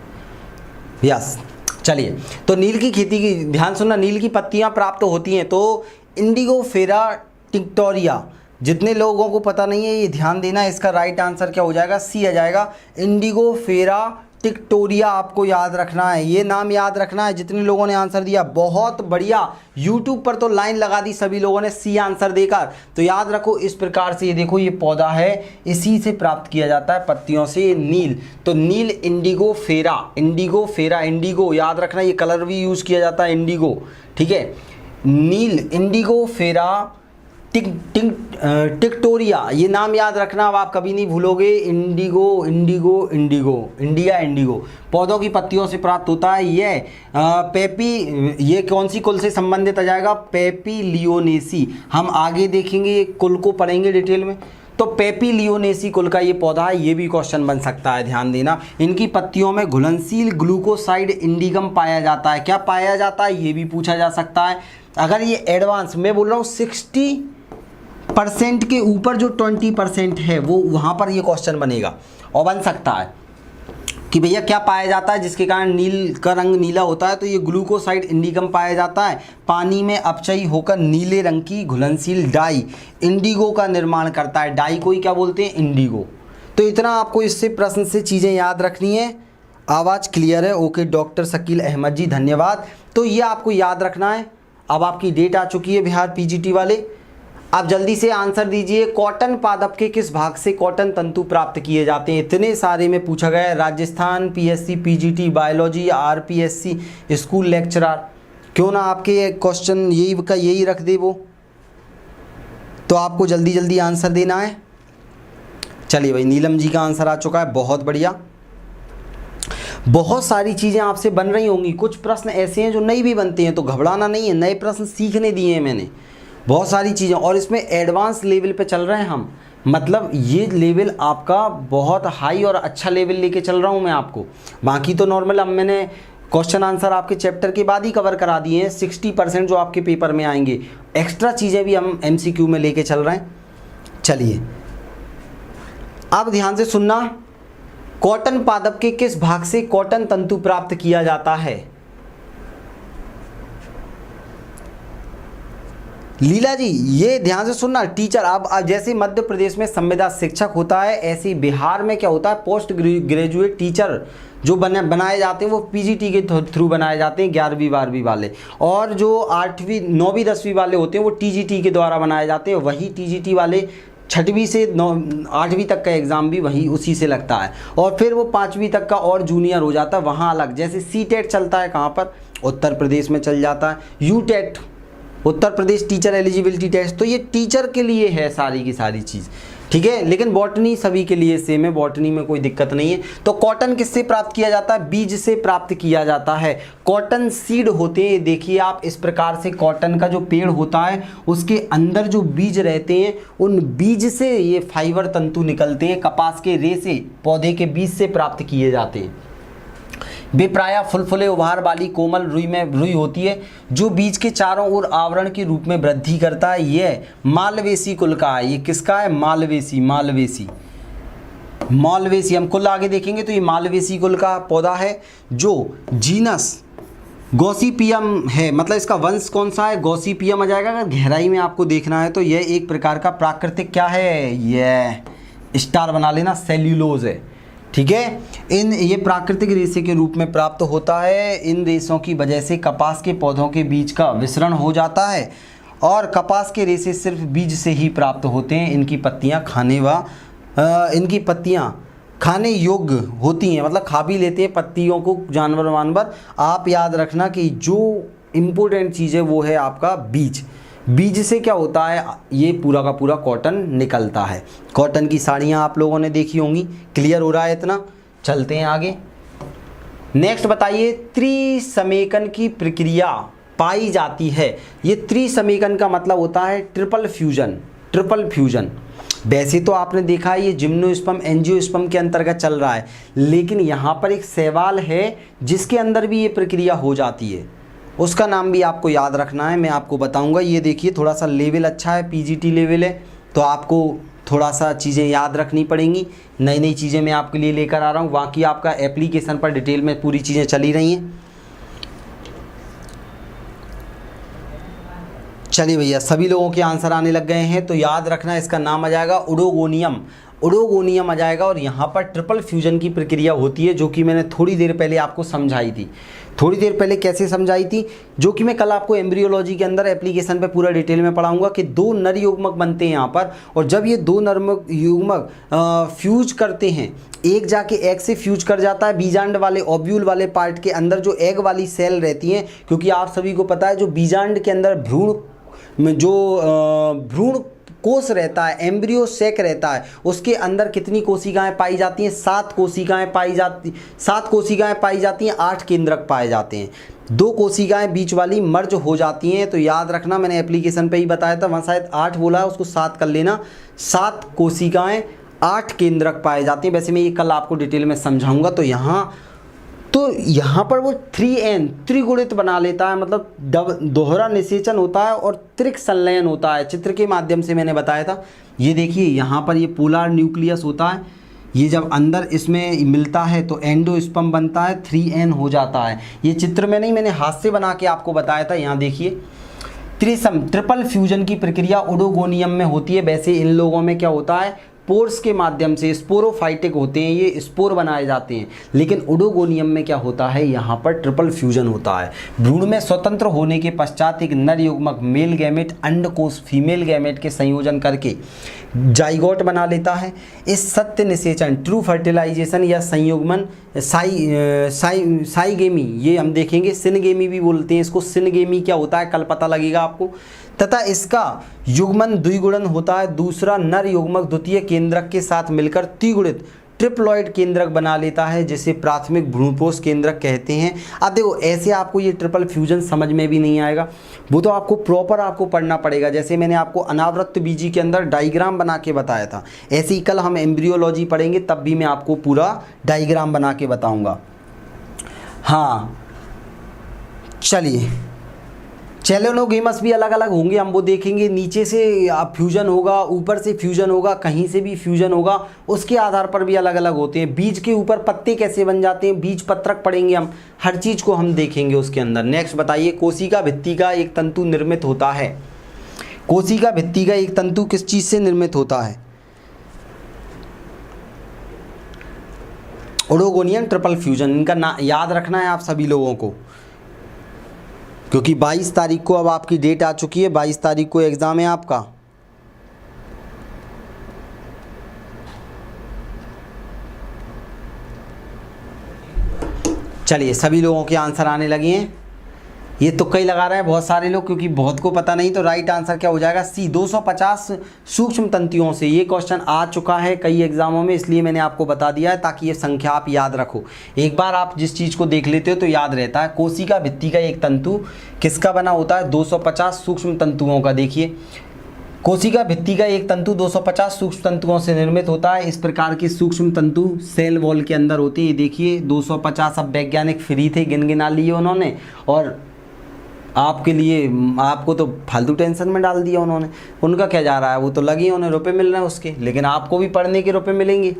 यस। चलिए, तो नील की खेती की ध्यान सुनना, नील की पत्तियां प्राप्त होती हैं तो इंडिगोफेरा टिक्टोरिया। जितने लोगों को पता नहीं है ये ध्यान देना, इसका राइट आंसर क्या हो जाएगा? सी आ जाएगा। इंडिगोफेरा टिक्टोरिया आपको याद रखना है, ये नाम याद रखना है। जितने लोगों ने आंसर दिया बहुत बढ़िया, यूट्यूब पर तो लाइन लगा दी सभी लोगों ने सी आंसर देकर। तो याद रखो इस प्रकार से, ये देखो ये पौधा है, इसी से प्राप्त किया जाता है पत्तियों से नील। तो नील इंडिगोफेरा, इंडिगोफेरा, इंडिगो याद रखना, ये कलर भी यूज़ किया जाता है इंडिगो, ठीक है। नील इंडिगोफेरा टिक्टोरिया, ये नाम याद रखना, अब आप कभी नहीं भूलोगे। Indigo, indigo, indigo, India, indigo पौधों की पत्तियों से प्राप्त होता है। ये कौन सी कुल से संबंधित आ जाएगा? पेपिलियोनेसी। हम आगे देखेंगे, कुल को पढ़ेंगे डिटेल में। तो पेपिलियोनेसी कुल का ये पौधा है, ये भी क्वेश्चन बन सकता है, ध्यान देना। इनकी पत्तियों में घुलनशील ग्लूकोसाइड इंडिगम पाया जाता है। क्या पाया जाता है? ये भी पूछा जा सकता है। अगर ये एडवांस, मैं बोल रहा हूँ 60% के ऊपर जो 20% है वो वहाँ पर ये क्वेश्चन बनेगा और बन सकता है कि भैया क्या पाया जाता है जिसके कारण नील का रंग नीला होता है? तो ये ग्लूकोसाइड इंडिगम पाया जाता है। पानी में अपचयी होकर नीले रंग की घुलनशील डाई इंडिगो का निर्माण करता है। डाई को ही क्या बोलते हैं? इंडिगो। तो इतना आपको इससे प्रश्न से चीज़ें याद रखनी है। आवाज़ क्लियर है? ओके, डॉक्टर शकील अहमद जी धन्यवाद। तो ये आपको याद रखना है। अब आपकी डेट आ चुकी है बिहार पीजीटी वाले, आप जल्दी से आंसर दीजिए। कॉटन पादप के किस भाग से कॉटन तंतु प्राप्त किए जाते हैं? इतने सारे में पूछा गया है। Rajasthan, PSC, PGT, biology, RPSC, school lecturer, क्यों ना आपके क्वेश्चन यही का यही रख दे वो। तो आपको जल्दी जल्दी आंसर देना है। चलिए भाई, नीलम जी का आंसर आ चुका है, बहुत बढ़िया। बहुत सारी चीज़ें आपसे बन रही होंगी, कुछ प्रश्न ऐसे हैं जो नई भी बनते हैं, तो घबराना नहीं है, नए प्रश्न सीखने दिए हैं मैंने बहुत सारी चीज़ें। और इसमें एडवांस लेवल पे चल रहे हैं हम, मतलब ये लेवल आपका बहुत हाई और अच्छा लेवल लेके चल रहा हूँ मैं आपको। बाकी तो नॉर्मल, अब मैंने क्वेश्चन आंसर आपके चैप्टर के बाद ही कवर करा दिए हैं। 60% जो आपके पेपर में आएंगे, एक्स्ट्रा चीज़ें भी हम MCQ में लेके चल रहे हैं। चलिए अब ध्यान से सुनना, कॉटन पादप के किस भाग से कॉटन तंतु प्राप्त किया जाता है? लीला जी ये ध्यान से सुनना। टीचर, अब जैसे मध्य प्रदेश में संविदा शिक्षक होता है, ऐसे ही बिहार में क्या होता है? पोस्ट ग्रेजुएट टीचर जो बनाए जाते हैं वो पीजीटी के थ्रू बनाए जाते हैं, 11वीं 12वीं वाले। और जो 8वीं 9वीं 10वीं वाले होते हैं वो टीजीटी के द्वारा बनाए जाते हैं। वही टीजीटी वाले 6वीं से 8वीं तक का एग्ज़ाम भी वही उसी से लगता है। और फिर वो 5वीं तक का और जूनियर हो जाता है, वहाँ अलग। जैसे सीटेट चलता है कहाँ पर? उत्तर प्रदेश में चल जाता है। UTET, Uttar Pradesh teacher eligibility test, तो ये टीचर के लिए है सारी की सारी चीज़, ठीक है। लेकिन बॉटनी सभी के लिए सेम है, बॉटनी में कोई दिक्कत नहीं है। तो कॉटन किससे प्राप्त किया जाता है? बीज से प्राप्त किया जाता है। कॉटन सीड होते हैं, देखिए आप इस प्रकार से कॉटन का जो पेड़ होता है उसके अंदर जो बीज रहते हैं, उन बीज से ये फाइबर तंतु निकलते हैं। कपास के रेशे पौधे के बीज से प्राप्त किए जाते हैं। वे प्रायः फुलफुले उभार वाली कोमल रुई होती है जो बीज के चारों ओर आवरण के रूप में वृद्धि करता है। यह मालवेसी कुल का है। ये किसका है? Malvaceae, Malvaceae, Malvaceae. हम कुल आगे देखेंगे तो ये मालवेसी कुल का पौधा है जो जीनस गॉसिपियम है। मतलब इसका वंश कौन सा है? गॉसिपियम आ जाएगा। अगर गहराई में आपको देखना है तो यह एक प्रकार का प्राकृतिक क्या है? यह स्टार बना लेना, सेल्यूलोज है, ठीक है। ये प्राकृतिक रेशे के रूप में प्राप्त होता है। इन रेशों की वजह से कपास के पौधों के बीज का विसरण हो जाता है और कपास के रेशे सिर्फ बीज से ही प्राप्त होते हैं। इनकी पत्तियां खाने योग्य होती हैं, मतलब खा भी लेते हैं पत्तियों को जानवर वानवर। आप याद रखना कि जो इम्पोर्टेंट चीज़ है वो है आपका बीज। बीज से क्या होता है? ये पूरा का पूरा कॉटन निकलता है। कॉटन की साड़ियाँ आप लोगों ने देखी होंगी। क्लियर हो रहा है इतना? चलते हैं आगे। नेक्स्ट बताइए, त्रिसमेकन की प्रक्रिया पाई जाती है। ये त्रिसमेकन का मतलब होता है ट्रिपल फ्यूजन। ट्रिपल फ्यूजन वैसे तो आपने देखा है ये जिम्नोस्पर्म एंजियोस्पर्म के अंतर्गत चल रहा है, लेकिन यहाँ पर एक शैवाल है जिसके अंदर भी ये प्रक्रिया हो जाती है। उसका नाम भी आपको याद रखना है, मैं आपको बताऊंगा। ये देखिए थोड़ा सा लेवल अच्छा है, पीजीटी लेवल है, तो आपको थोड़ा सा चीज़ें याद रखनी पड़ेंगी। नई नई चीज़ें मैं आपके लिए लेकर आ रहा हूँ। बाकी आपका एप्लीकेशन पर डिटेल में पूरी चीज़ें चली रही हैं। चलिए भैया, सभी लोगों के आंसर आने लग गए हैं। तो याद रखना, इसका नाम आ जाएगा ओडोगोनियम। ओडोगोनियम आ जाएगा और यहाँ पर ट्रिपल फ्यूजन की प्रक्रिया होती है, जो कि मैंने थोड़ी देर पहले आपको समझाई थी। थोड़ी देर पहले कैसे समझाई थी, जो कि मैं कल आपको एम्ब्रियोलॉजी के अंदर एप्लीकेशन पे पूरा डिटेल में पढ़ाऊंगा कि दो नर युग्मक बनते हैं यहाँ पर, और जब ये दो नर युग्मक फ्यूज करते हैं, एक जाके एग से फ्यूज कर जाता है बीजांड वाले ओव्यूल वाले पार्ट के अंदर जो एग वाली सेल रहती हैं, क्योंकि आप सभी को पता है जो बीजांड के अंदर भ्रूण कोष रहता है, एम्ब्रियो सेक रहता है, उसके अंदर कितनी कोशिकाएं पाई जाती हैं? 7 कोशिकाएं पाई जाती हैं, 8 केंद्रक पाए जाते हैं। 2 कोशिकाएं बीच वाली मर्ज हो जाती हैं। तो याद रखना, मैंने एप्लीकेशन पे ही बताया था, वहाँ शायद 8 बोला है, उसको 7 कर लेना। 7 कोशिकाएं, 8 केंद्रक पाए जाते हैं। वैसे मैं ये कल आपको डिटेल में समझाऊंगा। तो यहाँ पर वो 3N त्रिगुणित बना लेता है, मतलब दोहरा निषेचन होता है और त्रिक संलयन होता है। चित्र के माध्यम से मैंने बताया था। ये देखिए, यहाँ पर ये पोलर न्यूक्लियस होता है, ये जब अंदर इसमें मिलता है तो एंडोस्पर्म बनता है, 3N हो जाता है। ये चित्र में नहीं, मैंने हाथ से बना के आपको बताया था। यहाँ देखिए, ट्रिपल फ्यूजन की प्रक्रिया ओडोगोनियम में होती है। वैसे इन लोगों में क्या होता है, पोर्स के माध्यम से स्पोरोफाइटिक होते हैं, ये स्पोर बनाए जाते हैं। लेकिन ओडोगोनियम में क्या होता है, यहाँ पर ट्रिपल फ्यूजन होता है। भ्रूण में स्वतंत्र होने के पश्चात एक नर युग्मक मेल गैमेट अंडकोश फीमेल गैमेट के संयोजन करके जाइगोट बना लेता है। इस सत्य निषेचन ट्रू फर्टिलाइजेशन या संयुग्मन साइगेमी, ये हम देखेंगे, सिनगेमी भी बोलते हैं इसको। सिनगेमी क्या होता है कल पता लगेगा आपको। तथा इसका युग्मन द्विगुणन होता है, दूसरा नर युग्मक द्वितीय केंद्रक के साथ मिलकर त्रिगुणित ट्रिप्लॉइड केंद्रक बना लेता है, जिसे प्राथमिक भ्रूणपोष केंद्रक कहते हैं। अब देखो, ऐसे आपको ये ट्रिपल फ्यूजन समझ में भी नहीं आएगा, वो तो आपको प्रॉपर आपको पढ़ना पड़ेगा। जैसे मैंने आपको अनावृत बीजी के अंदर डायग्राम बना के बताया था, ऐसे ही कल हम एम्ब्रियोलॉजी पढ़ेंगे, तब भी मैं आपको पूरा डायग्राम बना के बताऊँगा। हाँ, चलिए, चैलोनोगेमस भी अलग अलग होंगे, हम वो देखेंगे। नीचे से फ्यूजन होगा, ऊपर से फ्यूजन होगा, कहीं से भी फ्यूजन होगा, उसके आधार पर भी अलग अलग होते हैं। बीज के ऊपर पत्ते कैसे बन जाते हैं, बीज पत्रक पढ़ेंगे हम, हर चीज़ को हम देखेंगे उसके अंदर। नेक्स्ट बताइए, कोशिका भित्ति का एक तंतु निर्मित होता है। कोशिका भित्ति का एक तंतु किस चीज़ से निर्मित होता है? ओडोगोनियन ट्रिपल फ्यूजन, इनका याद रखना है आप सभी लोगों को, क्योंकि 22 तारीख को अब आपकी डेट आ चुकी है। 22 तारीख को एग्ज़ाम है आपका। चलिए, सभी लोगों के आंसर आने लगे हैं। ये तुक्का ही लगा रहे हैं बहुत सारे लोग, क्योंकि बहुत को पता नहीं। तो राइट आंसर क्या हो जाएगा, सी, 250 सूक्ष्म तंतुओं से। ये क्वेश्चन आ चुका है कई एग्जामों में, इसलिए मैंने आपको बता दिया है ताकि ये संख्या आप याद रखो। एक बार आप जिस चीज़ को देख लेते हो तो याद रहता है। कोशिका भित्ति का एक तंतु किसका बना होता है? 250 सूक्ष्म तंतुओं का। देखिए, कोशिका भित्ति का एक तंतु 250 सूक्ष्म तंतुओं से निर्मित होता है। इस प्रकार के सूक्ष्म तंतु सेल वॉल के अंदर होते हैं। देखिए 250, अब वैज्ञानिक फ्री थे, गिना लिए उन्होंने, और आपके लिए, आपको तो फालतू टेंशन में डाल दिया उन्होंने। उनका क्या जा रहा है, वो तो लगे, उन्हें रुपए मिल रहे हैं उसके, लेकिन आपको भी पढ़ने के रुपए मिलेंगे।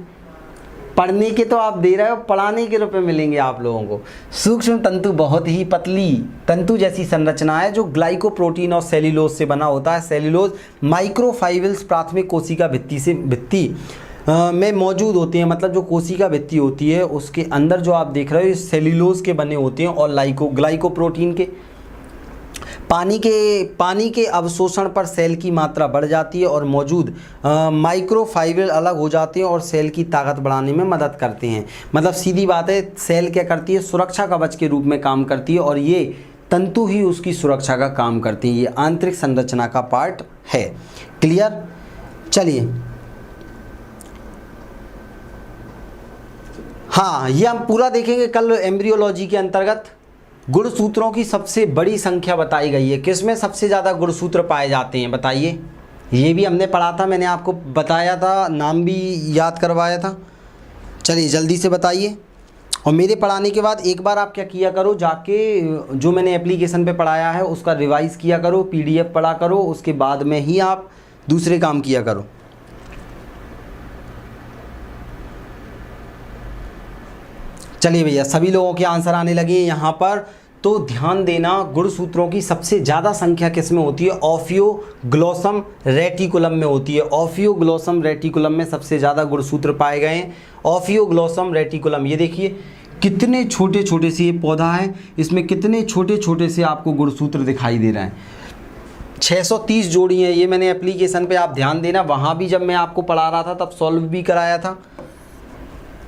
पढ़ने के तो आप दे रहे हो, पढ़ाने के रुपए मिलेंगे आप लोगों को। सूक्ष्म तंतु बहुत ही पतली तंतु जैसी संरचना है, जो ग्लाइकोप्रोटीन और सेल्यूलोज से बना होता है। सेल्यूलोज माइक्रोफाइबल्स प्राथमिक कोशिका भित्ति में मौजूद होते हैं। मतलब जो कोशिका भित्ति होती है उसके अंदर जो आप देख रहे हो, सेल्यूलोज के बने होते हैं और ग्लाइकोप्रोटीन के। पानी के अवशोषण पर सेल की मात्रा बढ़ जाती है और मौजूद माइक्रोफाइबर अलग हो जाते हैं और सेल की ताकत बढ़ाने में मदद करते हैं। मतलब सीधी बात है, सेल क्या करती है, सुरक्षा कवच के रूप में काम करती है, और ये तंतु ही उसकी सुरक्षा का काम करती है। ये आंतरिक संरचना का पार्ट है। क्लियर? चलिए, हाँ, ये हम पूरा देखेंगे कल एम्ब्रियोलॉजी के अंतर्गत। गुणसूत्रों की सबसे बड़ी संख्या बताई गई है। किसमें सबसे ज़्यादा गुणसूत्र पाए जाते हैं बताइए? ये भी हमने पढ़ा था, मैंने आपको बताया था, नाम भी याद करवाया था। चलिए जल्दी से बताइए। और मेरे पढ़ाने के बाद एक बार आप क्या किया करो, जाके जो मैंने एप्लीकेशन पे पढ़ाया है उसका रिवाइज़ किया करो, PDF पढ़ा करो, उसके बाद में ही आप दूसरे काम किया करो। चलिए भैया, सभी लोगों के आंसर आने लगे हैं यहाँ पर। तो ध्यान देना, गुणसूत्रों की सबसे ज़्यादा संख्या किस में होती है? ऑफियोग्लोसम रेटिकुलम में होती है। ऑफियोग्लोसम रेटिकुलम में सबसे ज़्यादा गुणसूत्र पाए गए हैं। ऑफियोग्लोसम रेटिकुलम, ये देखिए कितने छोटे छोटे से ये पौधा है, इसमें कितने छोटे छोटे से आपको गुणसूत्र दिखाई दे रहे हैं। 630 जोड़ी हैं। ये मैंने एप्लीकेशन पे, आप ध्यान देना, वहाँ भी जब मैं आपको पढ़ा रहा था तब सॉल्व भी कराया था।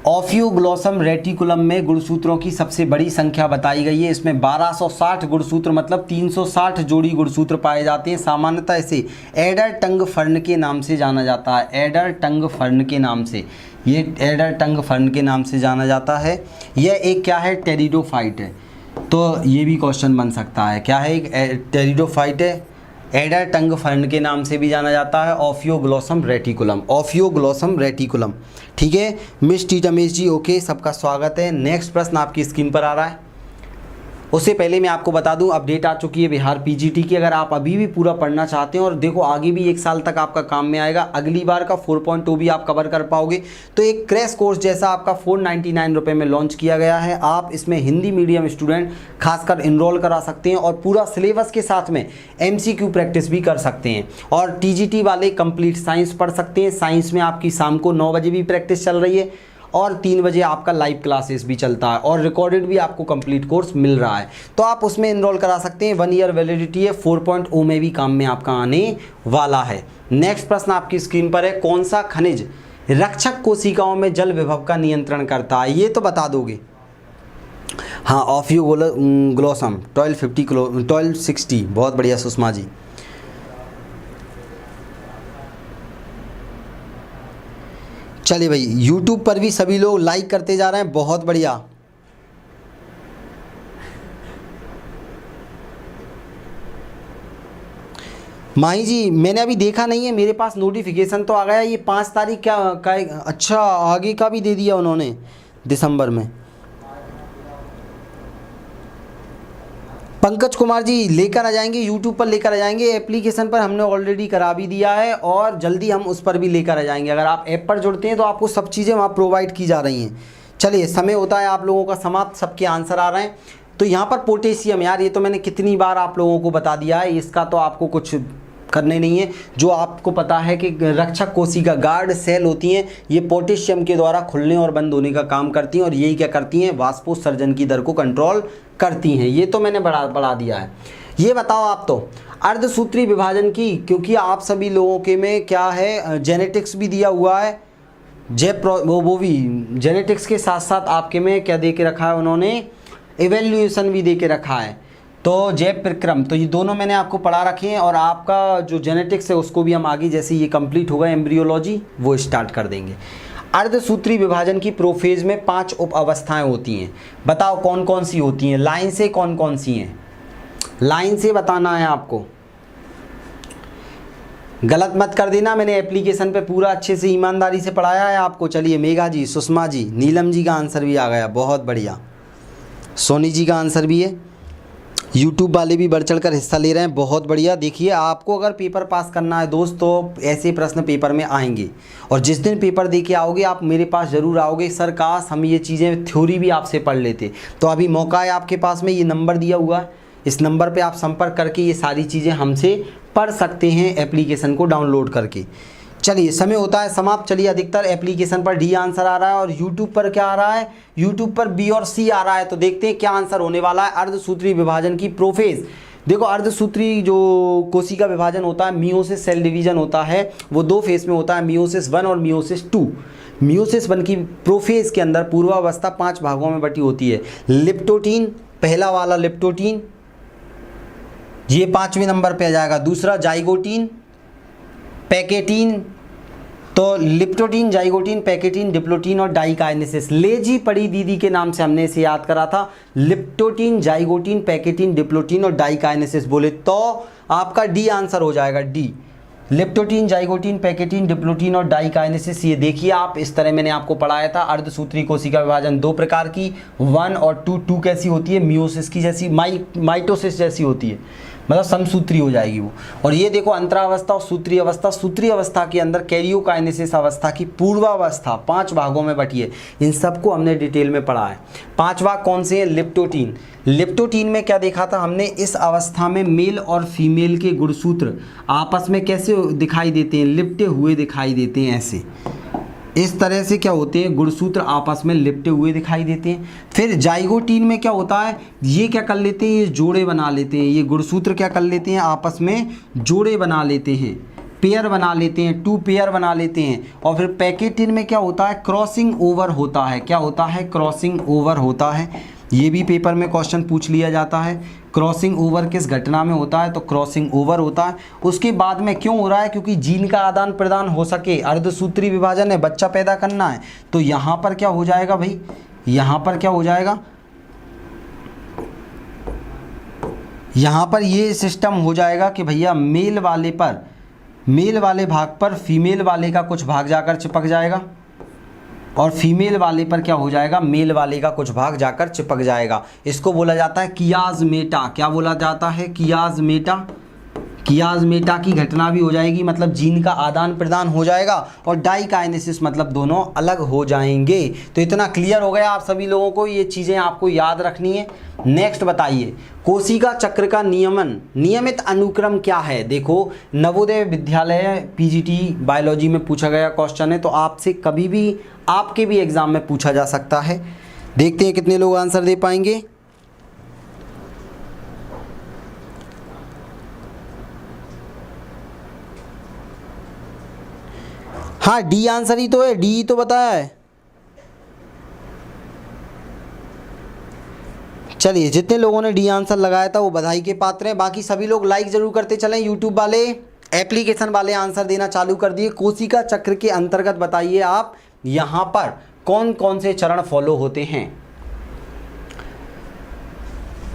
ऑफियोग्लोसम रेटिकुलम में गुणसूत्रों की सबसे बड़ी संख्या बताई गई है। इसमें 1260 गुणसूत्र मतलब 360 जोड़ी गुणसूत्र पाए जाते हैं। सामान्यतः इसे एडर टंग फर्न के नाम से जाना जाता है। एडर टंग फर्न के नाम से, ये एडर टंग फर्न के नाम से जाना जाता है। यह एक क्या है? टेरिडोफाइट है। तो ये भी क्वेश्चन बन सकता है, क्या है? एक टेरिडोफाइट है। एडर टंग फर्न के नाम से भी जाना जाता है। Ophioglossum reticulum, Ophioglossum reticulum. ठीक है miss T Ramesh ji, okay, सबका स्वागत है। नेक्स्ट प्रश्न आपकी स्क्रीन पर आ रहा है। उससे पहले मैं आपको बता दूं, अपडेट आ चुकी है बिहार पीजीटी की। अगर आप अभी भी पूरा पढ़ना चाहते हैं और देखो आगे भी 1 साल तक आपका काम में आएगा, अगली बार का 4.2 भी आप कवर कर पाओगे। तो एक क्रैश कोर्स जैसा आपका 499 रुपये में लॉन्च किया गया है। आप इसमें हिंदी मीडियम स्टूडेंट खासकर इनरोल करा सकते हैं और पूरा सिलेबस के साथ में MCQ प्रैक्टिस भी कर सकते हैं। और TGT वाले कंप्लीट साइंस पढ़ सकते हैं। साइंस में आपकी शाम को 9 बजे भी प्रैक्टिस चल रही है और 3 बजे आपका लाइव क्लासेस भी चलता है और रिकॉर्डेड भी आपको कंप्लीट कोर्स मिल रहा है। तो आप उसमें इनरोल करा सकते हैं। 1 ईयर वैलिडिटी है। 4.0 में भी काम में आपका आने वाला है। नेक्स्ट प्रश्न आपकी स्क्रीन पर है। कौन सा खनिज रक्षक कोशिकाओं में जल विभव का नियंत्रण करता है? ये तो बता दोगे। हाँ, ऑफियोग्लोसम 1260, बहुत बढ़िया सुषमा जी। चलिए भाई, YouTube पर भी सभी लोग लाइक करते जा रहे हैं, बहुत बढ़िया। माही जी, मैंने अभी देखा नहीं है, मेरे पास नोटिफिकेशन तो आ गया। ये 5 तारीख क्या का? अच्छा, आगे का भी दे दिया उन्होंने दिसंबर में। पंकज कुमार जी लेकर आ जाएंगे, YouTube पर लेकर आ जाएंगे। एप्लीकेशन पर हमने ऑलरेडी करा भी दिया है और जल्दी हम उस पर भी लेकर आ जाएंगे। अगर आप ऐप पर जुड़ते हैं तो आपको सब चीज़ें वहाँ प्रोवाइड की जा रही हैं। चलिए, समय होता है आप लोगों का समाप्त, सबके आंसर आ रहे हैं। तो यहाँ पर पोटेशियम, यार ये तो मैंने कितनी बार आप लोगों को बता दिया है, इसका तो आपको कुछ करने नहीं है। जो आपको पता है कि रक्षक कोशिका गार्ड सेल होती हैं, ये पोटेशियम के द्वारा खुलने और बंद होने का काम करती हैं और यही क्या करती हैं? वाष्पोत्सर्जन की दर को कंट्रोल करती हैं। ये तो मैंने बढ़ा दिया है। ये बताओ आप तो अर्धसूत्री विभाजन की, क्योंकि आप सभी लोगों के में क्या है, जेनेटिक्स भी दिया हुआ है। वो भी जेनेटिक्स के साथ साथ आपके में क्या दे के रखा है उन्होंने? इवेल्यूएशन भी दे के रखा है। तो जैव प्रक्रम, तो ये दोनों मैंने आपको पढ़ा रखे हैं और आपका जो जेनेटिक्स है उसको भी हम आगे जैसे ये कंप्लीट होगा एम्ब्रियोलॉजी वो स्टार्ट कर देंगे। अर्धसूत्री विभाजन की प्रोफेज में 5 उप अवस्थाएं होती हैं। बताओ कौन कौन सी होती हैं? लाइन से कौन कौन सी हैं? लाइन से बताना है आपको, गलत मत कर देना। मैंने एप्लीकेशन पे पूरा अच्छे से ईमानदारी से पढ़ाया है आपको। चलिए, मेघा जी, सुषमा जी, नीलम जी का आंसर भी आ गया, बहुत बढ़िया। सोनी जी का आंसर भी है। YouTube वाले भी बढ़ चढ़ कर हिस्सा ले रहे हैं, बहुत बढ़िया। देखिए, आपको अगर पेपर पास करना है दोस्त तो ऐसे प्रश्न पेपर में आएंगे और जिस दिन पेपर दे के आओगे आप मेरे पास ज़रूर आओगे। सर काश हम ये चीज़ें थ्योरी भी आपसे पढ़ लेते। तो अभी मौका है आपके पास में, ये नंबर दिया हुआ है, इस नंबर पे आप संपर्क करके ये सारी चीज़ें हमसे पढ़ सकते हैं एप्लीकेशन को डाउनलोड करके। चलिए, समय होता है समाप्त। चलिए, अधिकतर एप्लीकेशन पर D आंसर आ रहा है और YouTube पर क्या आ रहा है? YouTube पर B और C आ रहा है। तो देखते हैं क्या आंसर होने वाला है। अर्धसूत्री विभाजन की प्रोफेज, देखो अर्धसूत्री जो कोशिका विभाजन होता है, मियोसिस सेल डिवीजन होता है, वो 2 फेज में होता है, मियोसिस 1 और मियोसिस 2। मियोसिस 1 की प्रोफेज के अंदर पूर्वावस्था 5 भागों में बटी होती है। लिप्टोटीन, पहला वाला लिप्टोटीन, ये 5वें नंबर पे आ जाएगा। दूसरा जाइगोटीन, पैकेटीन, तो लिप्टोटीन, जाइगोटीन, पैकेटीन, डिप्लोटीन और डाइकाइनेसिस। लेजी पड़ी दीदी के नाम से हमने इसे याद करा था। लिप्टोटीन, जाइगोटीन, पैकेटीन, डिप्लोटीन और डाइकाइनेसिस बोले तो आपका D आंसर हो जाएगा, D। Leptotene, zygotene, pachytene, diplotene और डाइकाइनेसिस। ये देखिए आप, इस तरह मैंने आपको पढ़ाया था। अर्धसूत्री कोशिका विभाजन 2 प्रकार की, 1 और 2। 2 कैसी होती है? मियोसिस की जैसी, माइटोसिस जैसी होती है। मतलब समसूत्री हो जाएगी वो। और ये देखो अंतरावस्था और सूत्रीय अवस्था, सूत्रीय अवस्था के अंदर कैरियोकाइनेसिस अवस्था की पूर्वावस्था 5 भागों में बटी है। इन सबको हमने डिटेल में पढ़ा है। 5 भाग कौन से हैं? लिप्टोटीन। लिप्टोटीन में क्या देखा था हमने? इस अवस्था में मेल और फीमेल के गुणसूत्र आपस में कैसे दिखाई देते हैं? लिपटे हुए दिखाई देते हैं, ऐसे इस तरह से क्या होते हैं? गुणसूत्र आपस में लिपटे हुए दिखाई देते हैं। फिर जाइगोटीन में क्या होता है? ये क्या कर लेते हैं? ये जोड़े बना लेते हैं। ये गुणसूत्र क्या कर लेते हैं? आपस में जोड़े बना लेते हैं, पेयर बना लेते हैं, 2 पेयर बना लेते हैं। और फिर पैकेटिन में क्या होता है? क्रॉसिंग ओवर होता है। क्या होता है? क्रॉसिंग ओवर होता है। ये भी पेपर में क्वेश्चन पूछ लिया जाता है। क्रॉसिंग ओवर किस घटना में होता है? तो क्रॉसिंग ओवर होता है। उसके बाद में क्यों हो रहा है? क्योंकि जीन का आदान प्रदान हो सके, अर्धसूत्री विभाजन है, बच्चा पैदा करना है। तो यहाँ पर क्या हो जाएगा भाई? यहाँ पर क्या हो जाएगा? यहाँ पर ये सिस्टम हो जाएगा कि भैया मेल वाले भाग पर फीमेल वाले का कुछ भाग जाकर चिपक जाएगा और फीमेल वाले पर क्या हो जाएगा? मेल वाले का कुछ भाग जाकर चिपक जाएगा। इसको बोला जाता है कियाज़मेटा। क्या बोला जाता है? कियाज़मेटा। कियाज़मेटा की घटना भी हो जाएगी, मतलब जीन का आदान प्रदान हो जाएगा। और डाइकाइनेसिस मतलब दोनों अलग हो जाएंगे। तो इतना क्लियर हो गया आप सभी लोगों को, ये चीज़ें आपको याद रखनी है। नेक्स्ट बताइए, कोशिका चक्र का नियमित अनुक्रम क्या है? देखो नवोदय विद्यालय पीजीटी बायोलॉजी में पूछा गया क्वेश्चन है, तो आपसे कभी भी आपके भी एग्जाम में पूछा जा सकता है। देखते हैं कितने लोग आंसर दे पाएंगे। हाँ, डी आंसर ही तो है, डी ही तो बताया है। चलिए, जितने लोगों ने डी आंसर लगाया था वो बधाई के पात्र हैं। बाकी सभी लोग लाइक जरूर करते चलें। यूट्यूब वाले, एप्लीकेशन वाले आंसर देना चालू कर दिए। कोशिका चक्र के अंतर्गत बताइए आप यहाँ पर कौन कौन से चरण फॉलो होते हैं।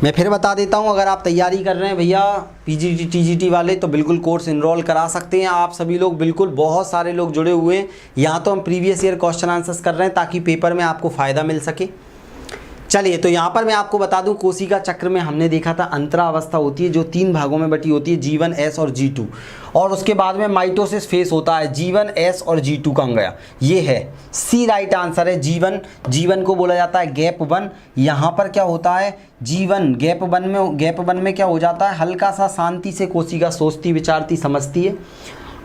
मैं फिर बता देता हूँ, अगर आप तैयारी कर रहे हैं भैया पीजीटी टीजीटी वाले, तो बिल्कुल कोर्स इनरोल करा सकते हैं आप सभी लोग। बिल्कुल बहुत सारे लोग जुड़े हुए हैं। यहाँ तो हम प्रीवियस ईयर क्वेश्चन आंसर्स कर रहे हैं ताकि पेपर में आपको फ़ायदा मिल सके। चलिए, तो यहाँ पर मैं आपको बता दूं, कोशिका चक्र में हमने देखा था अंतरावस्था होती है जो 3 भागों में बटी होती है, G1, S और G2। और उसके बाद में माइटोसिस फेस होता है, G1, S और G2 कहाँ गया? ये है सी राइट आंसर है। G1 को बोला जाता है गैप 1। यहाँ पर क्या होता है? G1 गैप वन में क्या हो जाता है? हल्का सा शांति से कोशिका सोचती, विचारती, समझती है।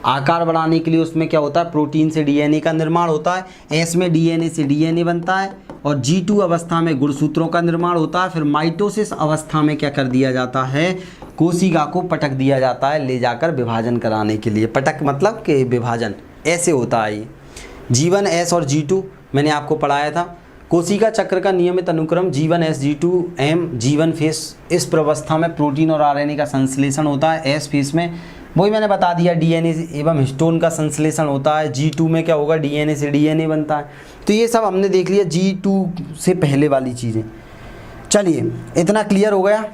आकार बढ़ाने के लिए उसमें क्या होता है? प्रोटीन से डीएनए का निर्माण होता है। एस में डीएनए से डीएनए बनता है। और G2 अवस्था में गुणसूत्रों का निर्माण होता है। फिर माइटोसिस अवस्था में क्या कर दिया जाता है? कोशिका को पटक दिया जाता है ले जाकर विभाजन कराने के लिए। पटक मतलब कि विभाजन, ऐसे होता है ये। G1, S और G2 मैंने आपको पढ़ाया था। कोशिका चक्र का नियमित अनुक्रम G1, S, G2, M। G1 face, इस प्रवस्था में प्रोटीन और आरएनए का संश्लेषण होता है। S फेस में वही मैंने बता दिया, डीएनए एवं हिस्टोन का संश्लेषण होता है। G2 में क्या होगा? डीएनए से डीएनए बनता है। तो ये सब हमने देख लिया G2 से पहले वाली चीज़ें। चलिए, इतना क्लियर हो गया,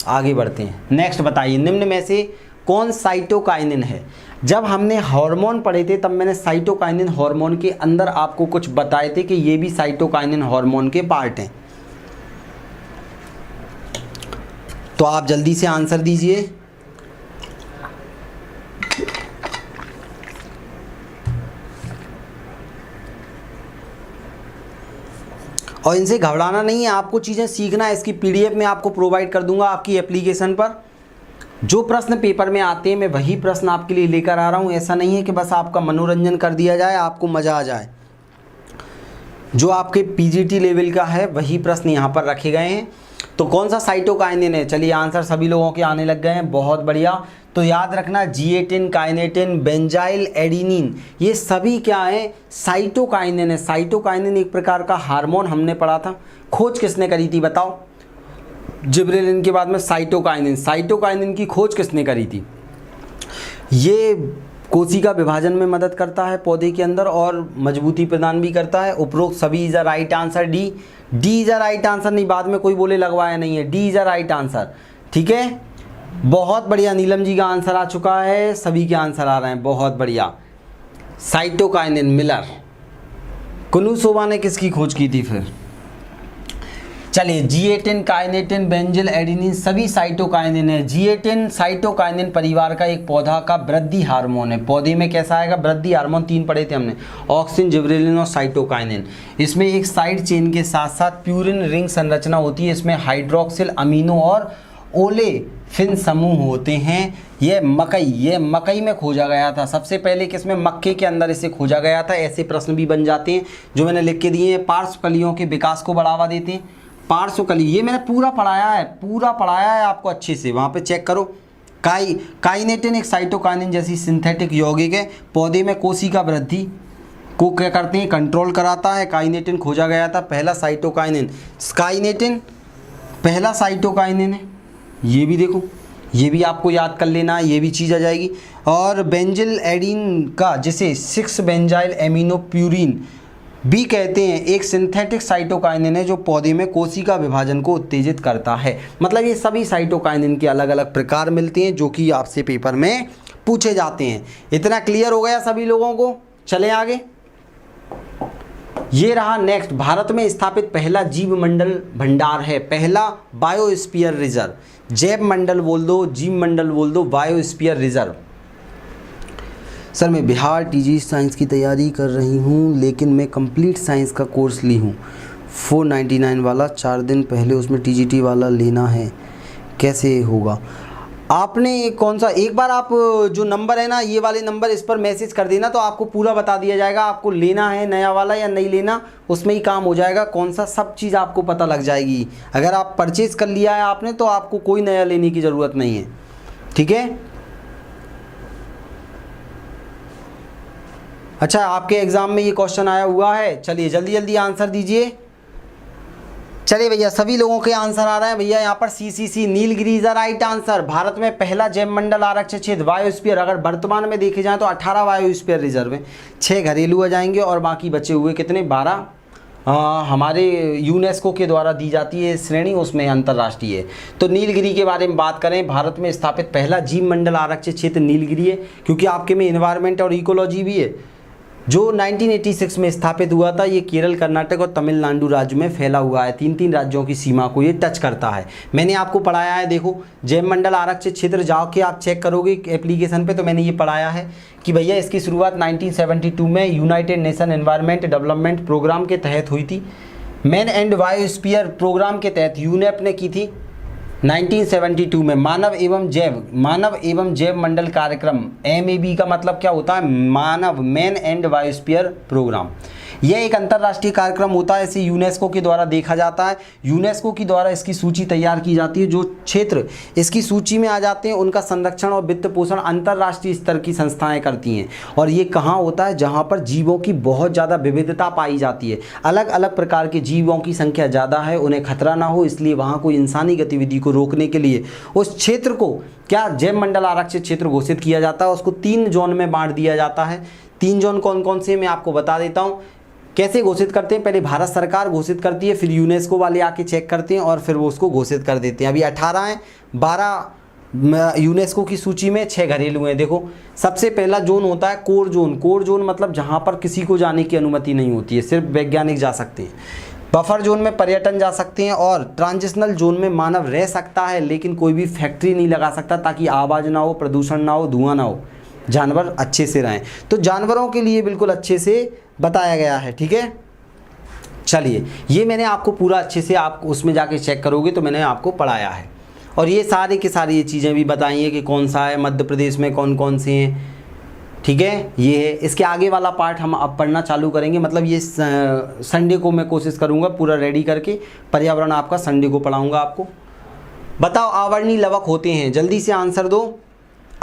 आगे बढ़ते हैं। नेक्स्ट बताइए, निम्न में से कौन साइटोकाइनिन है? जब हमने हार्मोन पढ़े थे तब मैंने साइटोकाइनिन हार्मोन के अंदर आपको कुछ बताए थे कि ये भी साइटोकाइनिन हार्मोन के पार्ट हैं। तो आप जल्दी से आंसर दीजिए। और इनसे घबराना नहीं है, आपको चीज़ें सीखना है। इसकी पीडीएफ में आपको प्रोवाइड कर दूंगा आपकी एप्लीकेशन पर। जो प्रश्न पेपर में आते हैं मैं वही प्रश्न आपके लिए लेकर आ रहा हूँ। ऐसा नहीं है कि बस आपका मनोरंजन कर दिया जाए, आपको मज़ा आ जाए। जो आपके पीजीटी लेवल का है वही प्रश्न यहाँ पर रखे गए हैं। तो कौन सा साइटोकाइनिन है? चलिए, आंसर सभी लोगों के आने लग गए हैं, बहुत बढ़िया। तो याद रखना, जिएटिन, काइनेटिन, बेंजाइल एडिनिन, ये सभी क्या है? साइटोकाइनिन है। साइटोकाइनिन एक प्रकार का हार्मोन हमने पढ़ा था। खोज किसने करी थी बताओ? जिब्रेलिन के बाद में साइटोकाइनिन की खोज किसने करी थी? ये कोशिका विभाजन में मदद करता है पौधे के अंदर और मजबूती प्रदान भी करता है। उपरोक्त सभी is a right answer. D is a right answer, नहीं बाद में कोई बोले लगवाया नहीं है। D is a right answer, ठीक है। बहुत बढ़िया, नीलम जी का आंसर आ चुका है, सभी के आंसर आ रहे हैं, बहुत बढ़िया। Cytokinin, Miller. कुनुसोवा ने किसकी खोज की थी फिर? चलिए, G8 काइनेटिन बेंजिल एडेनिन सभी साइटोकाइनिन है। G8 साइटोकाइनिन परिवार का एक पौधा का वृद्धि हार्मोन है। पौधे में कैसा आएगा? वृद्धि हार्मोन 3 पढ़े थे हमने, ऑक्सिन, जिबरेलिन और साइटोकाइनिन। इसमें एक साइड चेन के साथ साथ प्यूरिन रिंग संरचना होती है। इसमें हाइड्रोक्सिल अमीनो और ओलेफिन समूह होते हैं। ये मकई में खोजा गया था सबसे पहले। किसमें? मक्के के अंदर इसे खोजा गया था। ऐसे प्रश्न भी बन जाते हैं जो मैंने लिख के दिए हैं। पार्श्वकलियों के विकास को बढ़ावा देते हैं। पार्श्वकली ये मैंने पूरा पढ़ाया है आपको अच्छे से, वहाँ पे चेक करो। काइनेटिन एक साइटोकाइनिन जैसी सिंथेटिक यौगिक है। पौधे में कोशिका वृद्धि को क्या करते हैं? कंट्रोल कराता है। काइनेटिन खोजा गया था पहला साइटोकाइनिन। काइनेटिन पहला साइटोकाइनिन है। ये भी देखो, ये भी आपको याद कर लेना है, ये भी चीज़ आ जाएगी। और बेंजिल एडीन का जिसे 6 बेंजाइल एमिनो प्यूरिन भी कहते हैं, एक सिंथेटिक साइटोकाइनिन है जो पौधे में कोशिका विभाजन को उत्तेजित करता है। मतलब ये सभी साइटोकाइनिन के अलग अलग प्रकार मिलते हैं जो कि आपसे पेपर में पूछे जाते हैं। इतना क्लियर हो गया सभी लोगों को? चलें आगे। ये रहा नेक्स्ट, भारत में स्थापित पहला जीव मंडल भंडार है। पहला बायोस्फीयर रिजर्व। जैव मंडल बोल दो, जीव मंडल बोल दो, बायोस्फीयर रिजर्व। सर मैं बिहार टीजी साइंस की तैयारी कर रही हूँ, लेकिन मैं कंप्लीट साइंस का कोर्स ली हूँ 499 वाला। 4 दिन पहले उसमें टीजीटी वाला लेना है, कैसे होगा? आपने कौन सा, एक बार आप जो नंबर है ना, ये वाले नंबर, इस पर मैसेज कर देना तो आपको पूरा बता दिया जाएगा आपको लेना है नया वाला या नहीं लेना। उसमें ही काम हो जाएगा कौन सा, सब चीज़ आपको पता लग जाएगी। अगर आप परचेज़ कर लिया है आपने तो आपको कोई नया लेने की ज़रूरत नहीं है, ठीक है। अच्छा, आपके एग्ज़ाम में ये क्वेश्चन आया हुआ है। चलिए जल्दी जल्दी आंसर दीजिए। चलिए भैया, सभी लोगों के आंसर आ रहे हैं भैया। यहाँ पर CCC Nilgiri is right answer. Bharat में पहला जैव मंडल आरक्षित क्षेत्र बायोस्फीयर, अगर वर्तमान में देखे जाए तो 18 बायोस्फीयर रिजर्व है। 6 घरेलू आ जाएंगे और बाकी बचे हुए कितने? 12 हमारे यूनेस्को के द्वारा दी जाती है श्रेणी, उसमें अंतर्राष्ट्रीय है। तो नीलगिरी के बारे में बात करें, भारत में स्थापित पहला जीव मंडल आरक्षित क्षेत्र नीलगिरी है, क्योंकि आपके में इन्वायरमेंट और इकोलॉजी भी है। जो 1986 में स्थापित हुआ था, ये केरल, कर्नाटक और तमिलनाडु राज्य में फैला हुआ है। 3 राज्यों की सीमा को ये टच करता है। मैंने आपको पढ़ाया है, देखो जैव मंडल आरक्षित क्षेत्र जाओ के आप चेक करोगे एप्लीकेशन पे, तो मैंने ये पढ़ाया है कि भैया इसकी शुरुआत 1972 में United Nation Environment Development Programme के तहत हुई थी। मैन एंड बायोस्फीयर प्रोग्राम के तहत यूनेप ने की थी 1972 में। मानव एवं जैव मंडल कार्यक्रम, MAB का मतलब क्या होता है? मानव, मैन एंड बायोस्फीयर प्रोग्राम। यह एक अंतर्राष्ट्रीय कार्यक्रम होता है, इसे यूनेस्को के द्वारा देखा जाता है। यूनेस्को की द्वारा इसकी सूची तैयार की जाती है। जो क्षेत्र इसकी सूची में आ जाते हैं उनका संरक्षण और वित्त पोषण अंतर्राष्ट्रीय स्तर की संस्थाएं करती हैं। और ये कहाँ होता है? जहाँ पर जीवों की बहुत ज़्यादा विविधता पाई जाती है, अलग अलग प्रकार के जीवों की संख्या ज़्यादा है, उन्हें खतरा ना हो, इसलिए वहाँ कोई इंसानी गतिविधि को रोकने के लिए उस क्षेत्र को क्या जैव मंडल आरक्षित क्षेत्र घोषित किया जाता है। उसको 3 जोन में बांट दिया जाता है। 3 जोन कौन कौन से मैं आपको बता देता हूँ। कैसे घोषित करते हैं? पहले भारत सरकार घोषित करती है, फिर यूनेस्को वाले आके चेक करते हैं और फिर वो उसको घोषित कर देते हैं। अभी 18 हैं, 12 यूनेस्को की सूची में, 6 घरेलू हैं। देखो सबसे पहला जोन होता है कोर जोन। कोर जोन मतलब जहाँ पर किसी को जाने की अनुमति नहीं होती है, सिर्फ वैज्ञानिक जा सकते हैं। बफर जोन में पर्यटन जा सकते हैं, और ट्रांजिशनल जोन में मानव रह सकता है लेकिन कोई भी फैक्ट्री नहीं लगा सकता, ताकि आवाज़ ना हो, प्रदूषण ना हो, धुआं ना हो, जानवर अच्छे से रहें। तो जानवरों के लिए बिल्कुल अच्छे से बताया गया है, ठीक है। चलिए, ये मैंने आपको पूरा अच्छे से, आप उसमें जाके चेक करोगे तो मैंने आपको पढ़ाया है। और ये सारी की सारी ये चीज़ें भी बताई हैं कि कौन सा है, मध्य प्रदेश में कौन कौन से हैं, ठीक है। ये है, इसके आगे वाला पार्ट हम अब पढ़ना चालू करेंगे। मतलब ये संडे को मैं कोशिश करूँगा पूरा रेडी करके, पर्यावरण आपका संडे को पढ़ाऊँगा आपको। बताओ, आवर्णी लवक होते हैं, जल्दी से आंसर दो।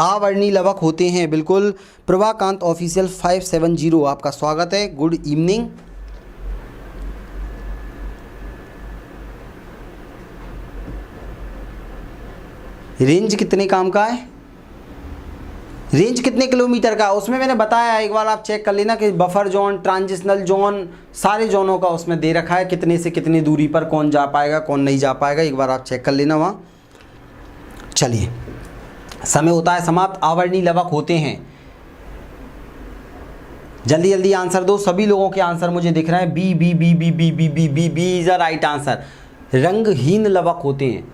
आवर्णी लवक होते हैं, बिल्कुल। प्रभाकांत ऑफिशियल 570, आपका स्वागत है, गुड इवनिंग। रेंज कितने काम का है? रेंज कितने किलोमीटर का? उसमें मैंने बताया, एक बार आप चेक कर लेना कि बफर जोन, ट्रांजिशनल जोन, सारे जोनों का उसमें दे रखा है, कितने से कितनी दूरी पर कौन जा पाएगा, कौन नहीं जा पाएगा, एक बार आप चेक कर लेना वहाँ। चलिए, समय होता है समाप्त। आवर्णी लवक होते हैं, जल्दी जल्दी आंसर दो। सभी लोगों के आंसर मुझे दिख रहे हैं। B B B B B B B B B is a right answer. रंगहीन लवक होते हैं।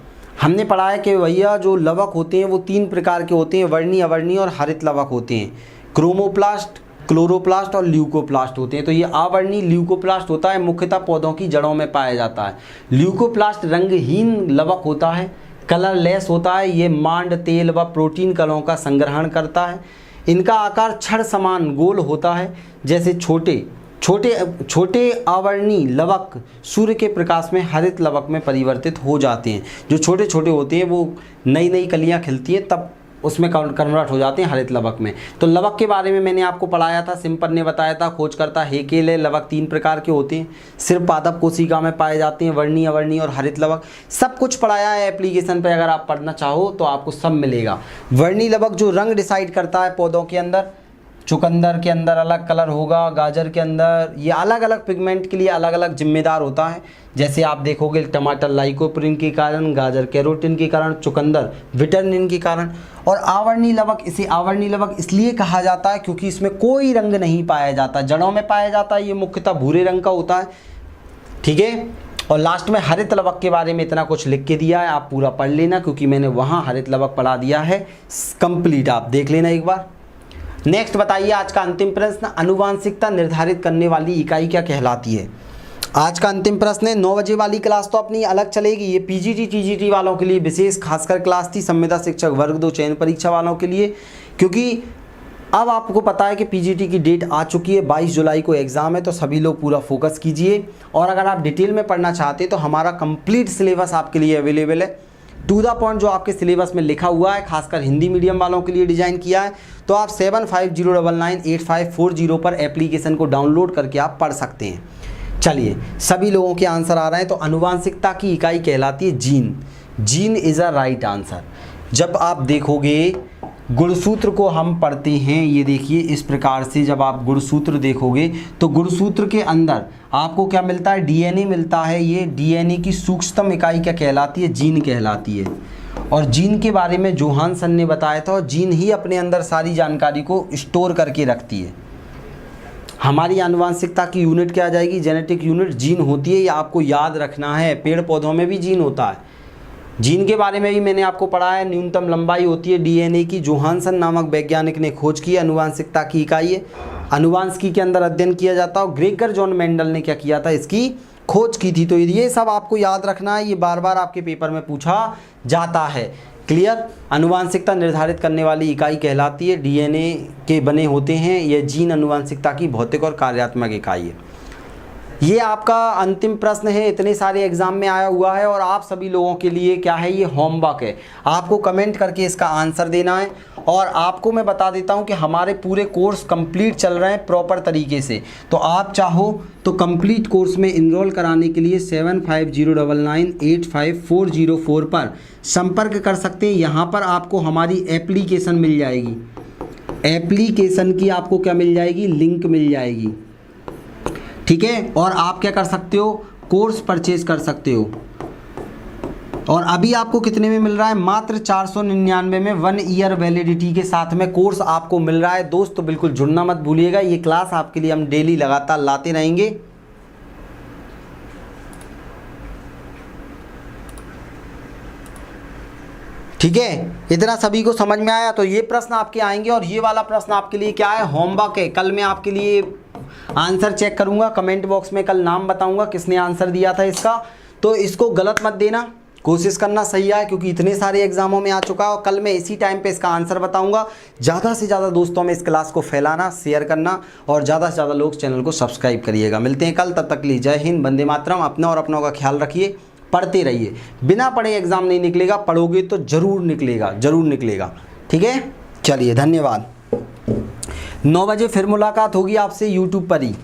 हमने पढ़ा है कि भैया जो लवक होते हैं वो 3 प्रकार के होते हैं, वर्णी, अवर्णी और हरित लवक होते हैं। क्रोमोप्लास्ट, क्लोरोप्लास्ट और ल्यूकोप्लास्ट होते हैं। तो ये अवर्णी ल्यूकोप्लास्ट होता है, मुख्यतः पौधों की जड़ों में पाया जाता है। ल्यूकोप्लास्ट रंगहीन लवक होता है, कलरलेस होता है। ये मांड, तेल व प्रोटीन कणों का संग्रहण करता है। इनका आकार छड़ समान गोल होता है। जैसे छोटे आवर्णी लवक सूर्य के प्रकाश में हरित लवक में परिवर्तित हो जाते हैं। जो छोटे छोटे होते हैं वो नई नई कलियां खिलती हैं तब उसमें कन्वर्ट हो जाते हैं हरित लवक में। तो लवक के बारे में मैंने आपको पढ़ाया था, सिंपल ने बताया था। खोजकर्ता हेकेल है। लवक 3 प्रकार के होते हैं, सिर्फ पादप कोशिका में पाए जाते हैं, वर्णी, अवर्णी और हरित लवक। सब कुछ पढ़ाया है एप्लीकेशन पे, अगर आप पढ़ना चाहो तो आपको सब मिलेगा। वर्णी लवक जो रंग डिसाइड करता है पौधों के अंदर, चुकंदर के अंदर अलग कलर होगा, गाजर के अंदर, ये अलग अलग पिगमेंट के लिए अलग अलग जिम्मेदार होता है। जैसे आप देखोगे टमाटर लाइकोपिन के कारण, गाजर कैरोटीन के कारण, चुकंदर विटामिन के कारण। और आवर्णी लवक, इसे आवर्णी लवक इसलिए कहा जाता है क्योंकि इसमें कोई रंग नहीं पाया जाता, जड़ों में पाया जाता है। ये मुख्यतः भूरे रंग का होता है, ठीक है। और लास्ट में हरित लवक के बारे में इतना कुछ लिख के दिया है, आप पूरा पढ़ लेना क्योंकि मैंने वहाँ हरित लवक पढ़ा दिया है कंप्लीट, आप देख लेना एक बार। नेक्स्ट बताइए आज का अंतिम प्रश्न, आनुवांशिकता निर्धारित करने वाली इकाई क्या कहलाती है। आज का अंतिम प्रश्न है। 9 बजे वाली क्लास तो अपनी अलग चलेगी, ये पीजीटी टीजीटी वालों के लिए विशेष खासकर क्लास थी, संविदा शिक्षक वर्ग 2 चयन परीक्षा वालों के लिए। क्योंकि अब आपको पता है कि पीजीटी की डेट आ चुकी है, 22 जुलाई को एग्ज़ाम है, तो सभी लोग पूरा फोकस कीजिए। और अगर आप डिटेल में पढ़ना चाहते हैं तो हमारा कंप्लीट सिलेबस आपके लिए अवेलेबल है, टू द पॉइंट जो आपके सिलेबस में लिखा हुआ है, खासकर हिंदी मीडियम वालों के लिए डिज़ाइन किया है। तो आप 7509985540 पर एप्लीकेशन को डाउनलोड करके आप पढ़ सकते हैं। चलिए सभी लोगों के आंसर आ रहे हैं। तो आनुवांशिकता की इकाई कहलाती है gene. Gene is a right answer. जब आप देखोगे गुणसूत्र को हम पढ़ते हैं, ये देखिए इस प्रकार से जब आप गुणसूत्र देखोगे तो गुणसूत्र के अंदर आपको क्या मिलता है, डीएनए मिलता है। ये डीएनए की सूक्ष्मतम इकाई क्या कहलाती है, जीन कहलाती है। और जीन के बारे में जोहानसन ने बताया था, और जीन ही अपने अंदर सारी जानकारी को स्टोर करके रखती है। हमारी आनुवांशिकता की यूनिट क्या आ जाएगी, जेनेटिक यूनिट जीन होती है, ये आपको याद रखना है। पेड़ पौधों में भी जीन होता है। जीन के बारे में भी मैंने आपको पढ़ा है, न्यूनतम लंबाई होती है डीएनए की। जोहानसन नामक वैज्ञानिक ने खोज की, आनुवांशिकता की इकाई है। अनुवांशिकी के अंदर अध्ययन किया जाता है। ग्रेगर जॉन मेंडल ने क्या किया था, इसकी खोज की थी। तो ये सब आपको याद रखना है, ये बार बार आपके पेपर में पूछा जाता है। क्लियर। आनुवांशिकता निर्धारित करने वाली इकाई कहलाती है, डीएनए के बने होते हैं। यह जीन आनुवांशिकता की भौतिक और कार्यात्मक इकाई है। ये आपका अंतिम प्रश्न है, इतने सारे एग्जाम में आया हुआ है। और आप सभी लोगों के लिए क्या है, ये होमवर्क है, आपको कमेंट करके इसका आंसर देना है। और आपको मैं बता देता हूँ कि हमारे पूरे कोर्स कंप्लीट चल रहे हैं प्रॉपर तरीके से। तो आप चाहो तो कंप्लीट कोर्स में इनरोल कराने के लिए 7509985404 पर संपर्क कर सकते हैं। यहाँ पर आपको हमारी एप्लीकेशन मिल जाएगी, एप्लीकेशन की आपको क्या मिल जाएगी, लिंक मिल जाएगी, ठीक है। और आप क्या कर सकते हो, कोर्स परचेज कर सकते हो। और अभी आपको कितने में मिल रहा है, मात्र 499 में 1 ईयर वैलिडिटी के साथ में कोर्स आपको मिल रहा है। दोस्त तो बिल्कुल जुड़ना मत भूलिएगा, ये क्लास आपके लिए हम डेली लगातार लाते रहेंगे। ठीक है, इतना सभी को समझ में आया। तो ये प्रश्न आपके आएंगे, और ये वाला प्रश्न आपके लिए क्या है, होमवर्क है। कल मैं आपके लिए आंसर चेक करूंगा, कमेंट बॉक्स में कल नाम बताऊंगा किसने आंसर दिया था इसका। तो इसको गलत मत देना, कोशिश करना सही है, क्योंकि इतने सारे एग्जामों में आ चुका है। और कल मैं इसी टाइम पे इसका आंसर बताऊंगा। ज़्यादा से ज़्यादा दोस्तों में इस क्लास को फैलाना, शेयर करना, और ज़्यादा से ज़्यादा लोग चैनल को सब्सक्राइब करिएगा। मिलते हैं कल, तब तक के लिए जय हिंद, वंदे मातरम। अपना और अपनों का ख्याल रखिए, पढ़ते रहिए। बिना पढ़े एग्ज़ाम नहीं निकलेगा, पढ़ोगे तो ज़रूर निकलेगा, ज़रूर निकलेगा। ठीक है, चलिए धन्यवाद। 9 बजे फिर मुलाकात होगी आपसे यूट्यूब पर ही।